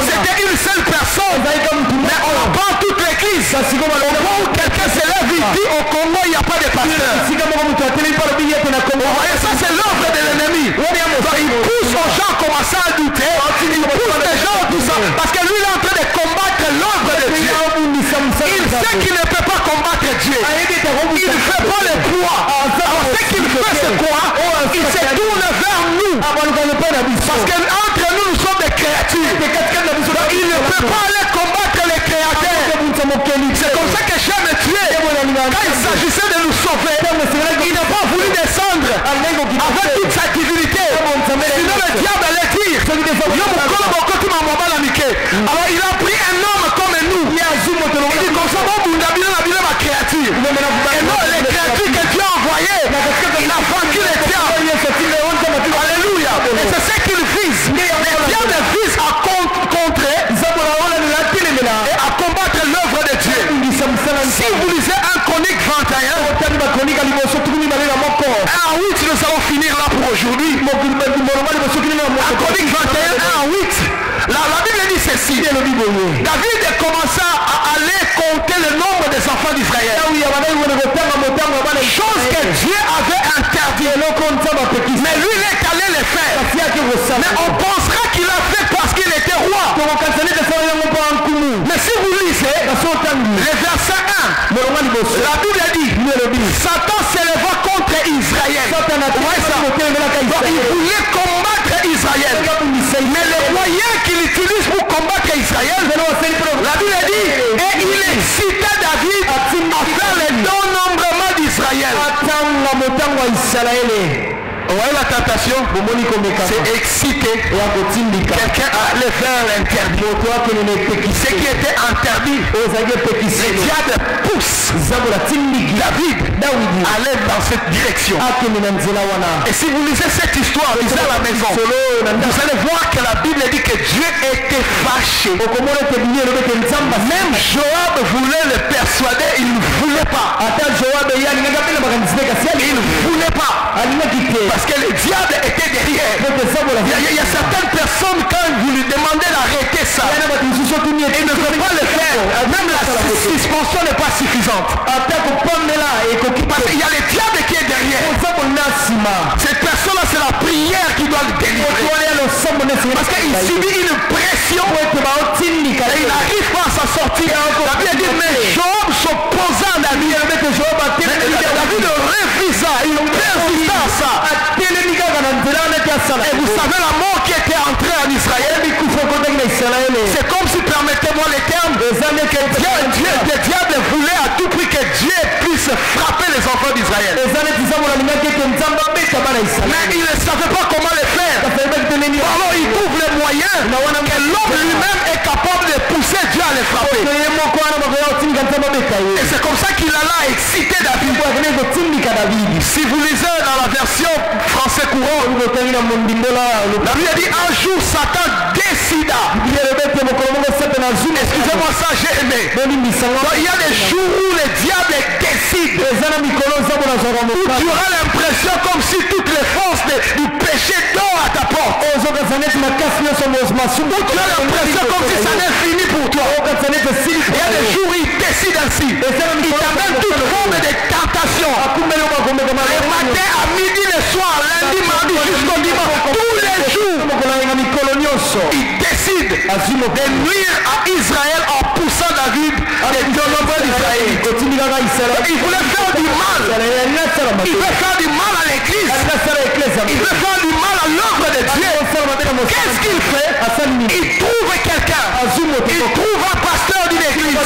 C'était une seule personne. Mais on prend toute l'église. Au moment où quelqu'un se lève, il dit au Congo, il n'y a pas de pasteur. Vous voyez, ça c'est l'œuvre de l'ennemi. Il pousse aux gens à commencer à douter. Il pousse les gens tout ça. Parce que lui, il est en train de combattre l'œuvre de Dieu. Il sait qu'il ne peut pas combattre Dieu. Il ne fait pas le poids. Alors ce qu'il fait, c'est quoi? Il se tourne vers nous. Parce qu'entre nous, nous sommes des créatures. Donc, il ne peut pas aller combattre les créateurs. C'est comme ça que j'aime Dieu. Quand il s'agissait de nous sauver, il n'a pas voulu descendre avec toute sa divinité. Sinon le diable allait dire, alors il a pris un homme comme nous. Il dit comme ça, ma créature. Et non, les créatures que Dieu a envoyées, il a vaincu les diables. Alléluia. Et c'est ce qu'il vise. Les diables visent à contrer et à combattre l'œuvre de Dieu. Si vous lisez 1 Chronique 21, 1 à 8, nous allons finir là pour aujourd'hui. 1 Chronique 21, 1 à 8. La Bible dit ceci. David commença à aller compter le nombre des enfants d'Israël. Chose que Dieu avait interdit. Mais lui, il est allé le faire. Mais on pensera qu'il a fait parce qu'il était roi. Mais si vous lisez le verset 1, la Bible dit Satan s'éleva contre Israël. Donc il voulait combattre Israël. Mais le moyen qu'il utilise pour combattre Israël, la Bible dit, et il excita David à faire le dénombrement d'Israël. Vous voyez la tentation? C'est excité. Quelqu'un allait faire l'interdit. Ce qui était interdit, les diables poussent David allait dans cette direction. Et si vous lisez cette histoire, lisez à la maison, vous allez voir que la Bible dit que Dieu était fâché. Même Joab voulait le persuader, il ne voulait pas. Il ne voulait pas. Parce que le diable était derrière. Il y a certaines personnes, quand vous lui demandez d'arrêter ça, il ne veut pas le faire. Même la suspension n'est pas suffisante. Parce qu'il y a le diable qui est derrière. Cette personne-là, c'est la prière qui doit le délivrer. Parce qu'il subit une pression et il n'arrive pas à s'en sortir. David dit, mais Joab s'opposa à David. David refusa, il persista à ça. Et vous savez la mort qui était entrée en Israël, c'est comme si, permettez-moi les termes, que le diable voulait à tout prix que Dieu puisse frapper les enfants d'Israël. Mais il ne savait pas comment le faire. Alors il trouve les moyens que l'homme lui-même est capable de pousser Dieu à le frapper. Et c'est comme ça qu'il alla exciter David. Si vous lisez dans la version français courant, la Bible dit un jour Satan décida. Excusez-moi, ça j'ai aimé. Donc, il y a des jours où le diable décide. Où tu auras l'impression comme si toutes les forces du péché dorment à ta porte. Où tu as l'impression comme si ça n'est fini pour toi. Il y a des jours où il décide ainsi. Il t'amène toute forme de tentation. Le matin, à midi, le soir, lundi, mardi, jusqu'au dimanche, tous les jours. Il décide de nuire à Israël en poussant David et dénombrant d'Israël. Il voulait faire du mal. Il veut faire du mal à l'église. Il veut faire du mal à l'œuvre de Dieu. Qu'est-ce qu'il fait? Il trouve quelqu'un. Il trouve un pasteur d'une église.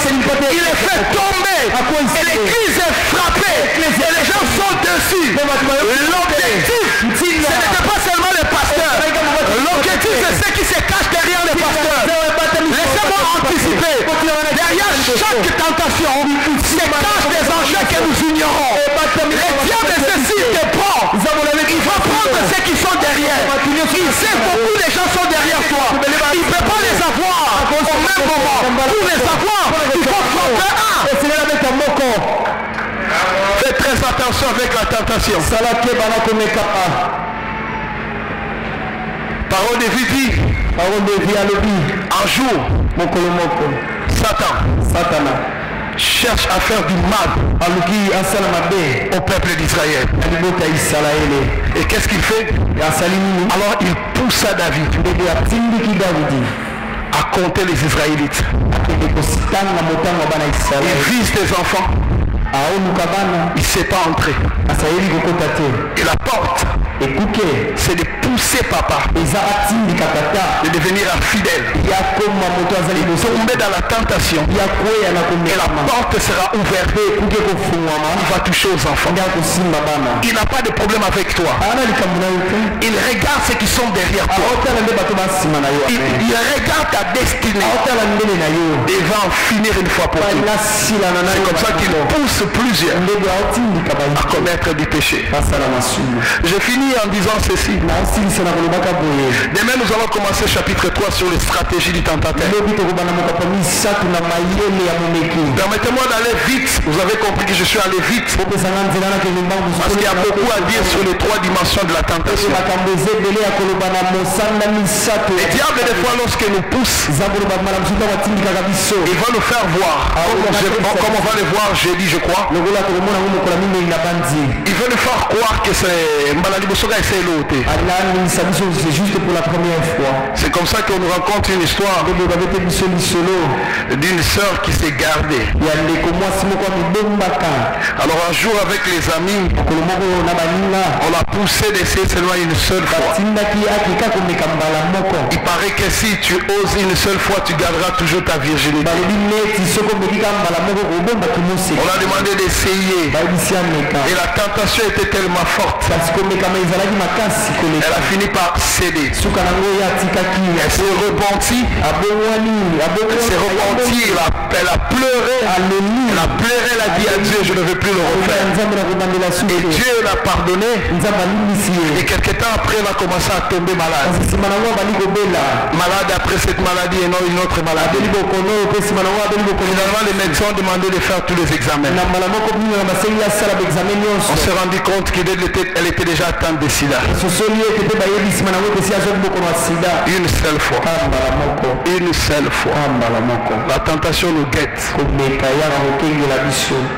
Il le fait tomber. Et l'église est frappée. Et les gens sont dessus. L'objectif, ce n'était pas seulement le pasteur. L'objectif, c'est ceux qui se cachent derrière le pasteur. Laissez-moi anticiper. Derrière chaque tentation, se cachent des enjeux que nous ignorons. Le diable ceci te prend. Il va prendre ceux qui sont derrière. Il sait que beaucoup de gens sont derrière toi. Il ne peut pas les avoir au même moment. Pour les avoir, il faut frapper un. Faites très attention avec la tentation. Parole de vie dit. Un jour, Satan cherche à faire du mal au peuple d'Israël. Et qu'est-ce qu'il fait? Alors il poussa David à compter les Israélites. Il vise des enfants. Il ne sait pas entrer. Et la porte, c'est de pousser papa, de devenir infidèle, de tomber dans la tentation. Et la porte sera ouverte. Il va toucher aux enfants. Il n'a pas de problème avec toi. Il regarde ceux qui sont derrière toi. Il regarde ta destinée. Il va en finir une fois pour toutes. C'est comme ça qu'il pousse plusieurs à commettre du péché. Je finis en disant ceci. Demain nous allons commencer chapitre 3 sur les stratégies du tentateur. Permettez-moi d'aller vite. Vous avez compris que je suis allé vite, parce qu'il y a beaucoup à dire sur les 3 dimensions de la tentation. Les diables des fois lorsque nous poussent, il va nous faire voir, comme on va le voir jeudi je crois, il veut nous faire croire que c'est Mbalalibosoga et c'est l'autre. C'est juste pour la première fois. C'est comme ça qu'on nous raconte une histoire d'une sœur qui s'est gardée. Alors un jour avec les amis, on l'a poussé d'essayer seulement une seule fois. Il paraît que si tu oses une seule fois, tu garderas toujours ta virginité. On a demandé d'essayer. Et la tentation était tellement forte. Elle a fini par céder. Elle s'est repentie. Elle a pleuré. Elle a pleuré, elle a dit à Dieu, je ne veux plus le refaire. Et Dieu l'a pardonné. Et quelques temps après, elle a commencé à tomber malade. Malade après cette maladie et non une autre maladie. Finalement, les médecins ont demandé de faire tous les examens. On s'est rendu compte qu'elle était déjà atteinte de sida. Une seule fois. Une seule fois. La tentation nous guette.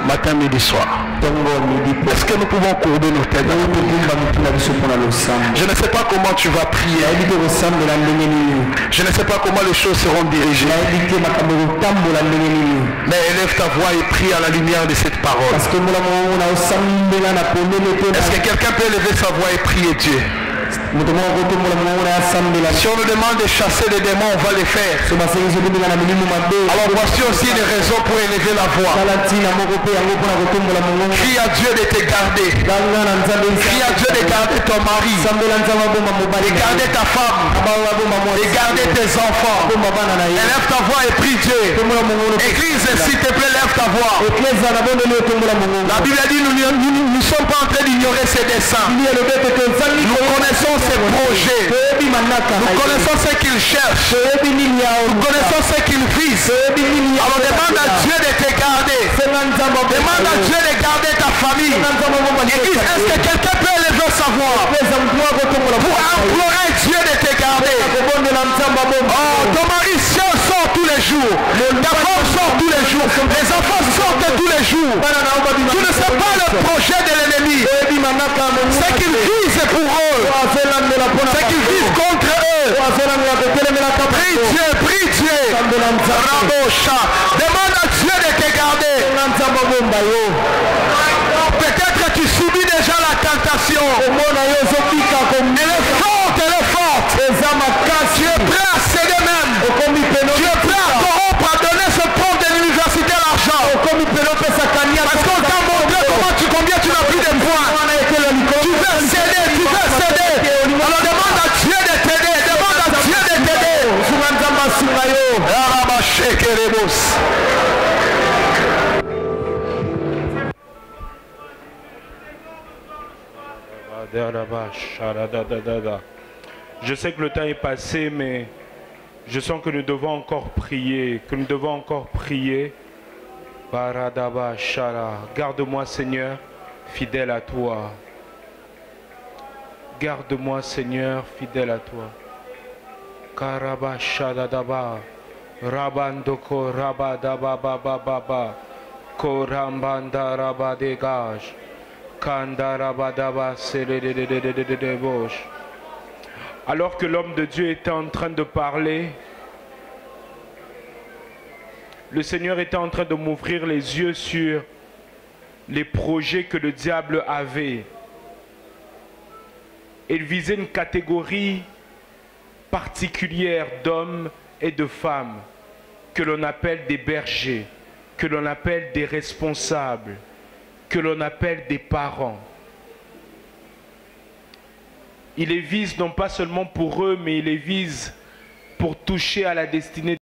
Matin, midi, soir. Est-ce que nous pouvons courber nos têtes? Je ne sais pas comment tu vas prier. Je ne sais pas comment les choses seront dirigées. Mais élève ta voix et prie à la lumière de cette parole. Est-ce que quelqu'un peut élever sa voix et prier Dieu? Si on nous demande de chasser les démons, on va les faire. Alors voici aussi une raison pour élever la voix. Crie à Dieu de te garder. Crie à Dieu de garder ton mari, de garder ta femme, de garder tes enfants. Élève ta voix et prie Dieu. Église, s'il te plaît, lève ta voix. La Bible dit nous ne sommes pas en train d'ignorer ses desseins. Nous connaissons ses projets. Nous connaissons ce qu'il cherche. Nous connaissons ce qu'il vise. Alors demande à Dieu de te garder. Demande à Dieu de garder ta famille. Église, est-ce que quelqu'un peut élever sa voix pour implorer Dieu de te garder? Oh, ton mari sort tous les jours. Ta femme sort tous les jours. Les enfants sortent tous les jours. Tu ne sais pas le projet de l'ennemi. Ce qu'il vise pour eux. Ce qu'il vise contre eux. Prie Dieu, prie Dieu. Demande à Dieu de te garder. Peut-être que tu subis déjà la tentation. Elle est forte, elle est forte. Tu es prêt à céder même. Tu es prêt à corrompre, à donner ce prof de l'université l'argent. Parce qu'on t'a montré combien tu n'as plus de points. Tu veux céder, tu veux céder. Alors demande à Dieu de t'aider. Demande à Dieu de t'aider. Je sais que le temps est passé, mais je sens que nous devons encore prier, Garde-moi, Seigneur, fidèle à toi. Garde-moi, Seigneur, fidèle à toi. Karabashadadaba. Rabandoko rabadababababa. Korambanda rabadegage. Kandarabadaba seledededededebosh. Alors que l'homme de Dieu était en train de parler, le Seigneur était en train de m'ouvrir les yeux sur les projets que le diable avait. Il visait une catégorie particulière d'hommes et de femmes que l'on appelle des bergers, que l'on appelle des responsables, que l'on appelle des parents. Il les vise non pas seulement pour eux, mais il les vise pour toucher à la destinée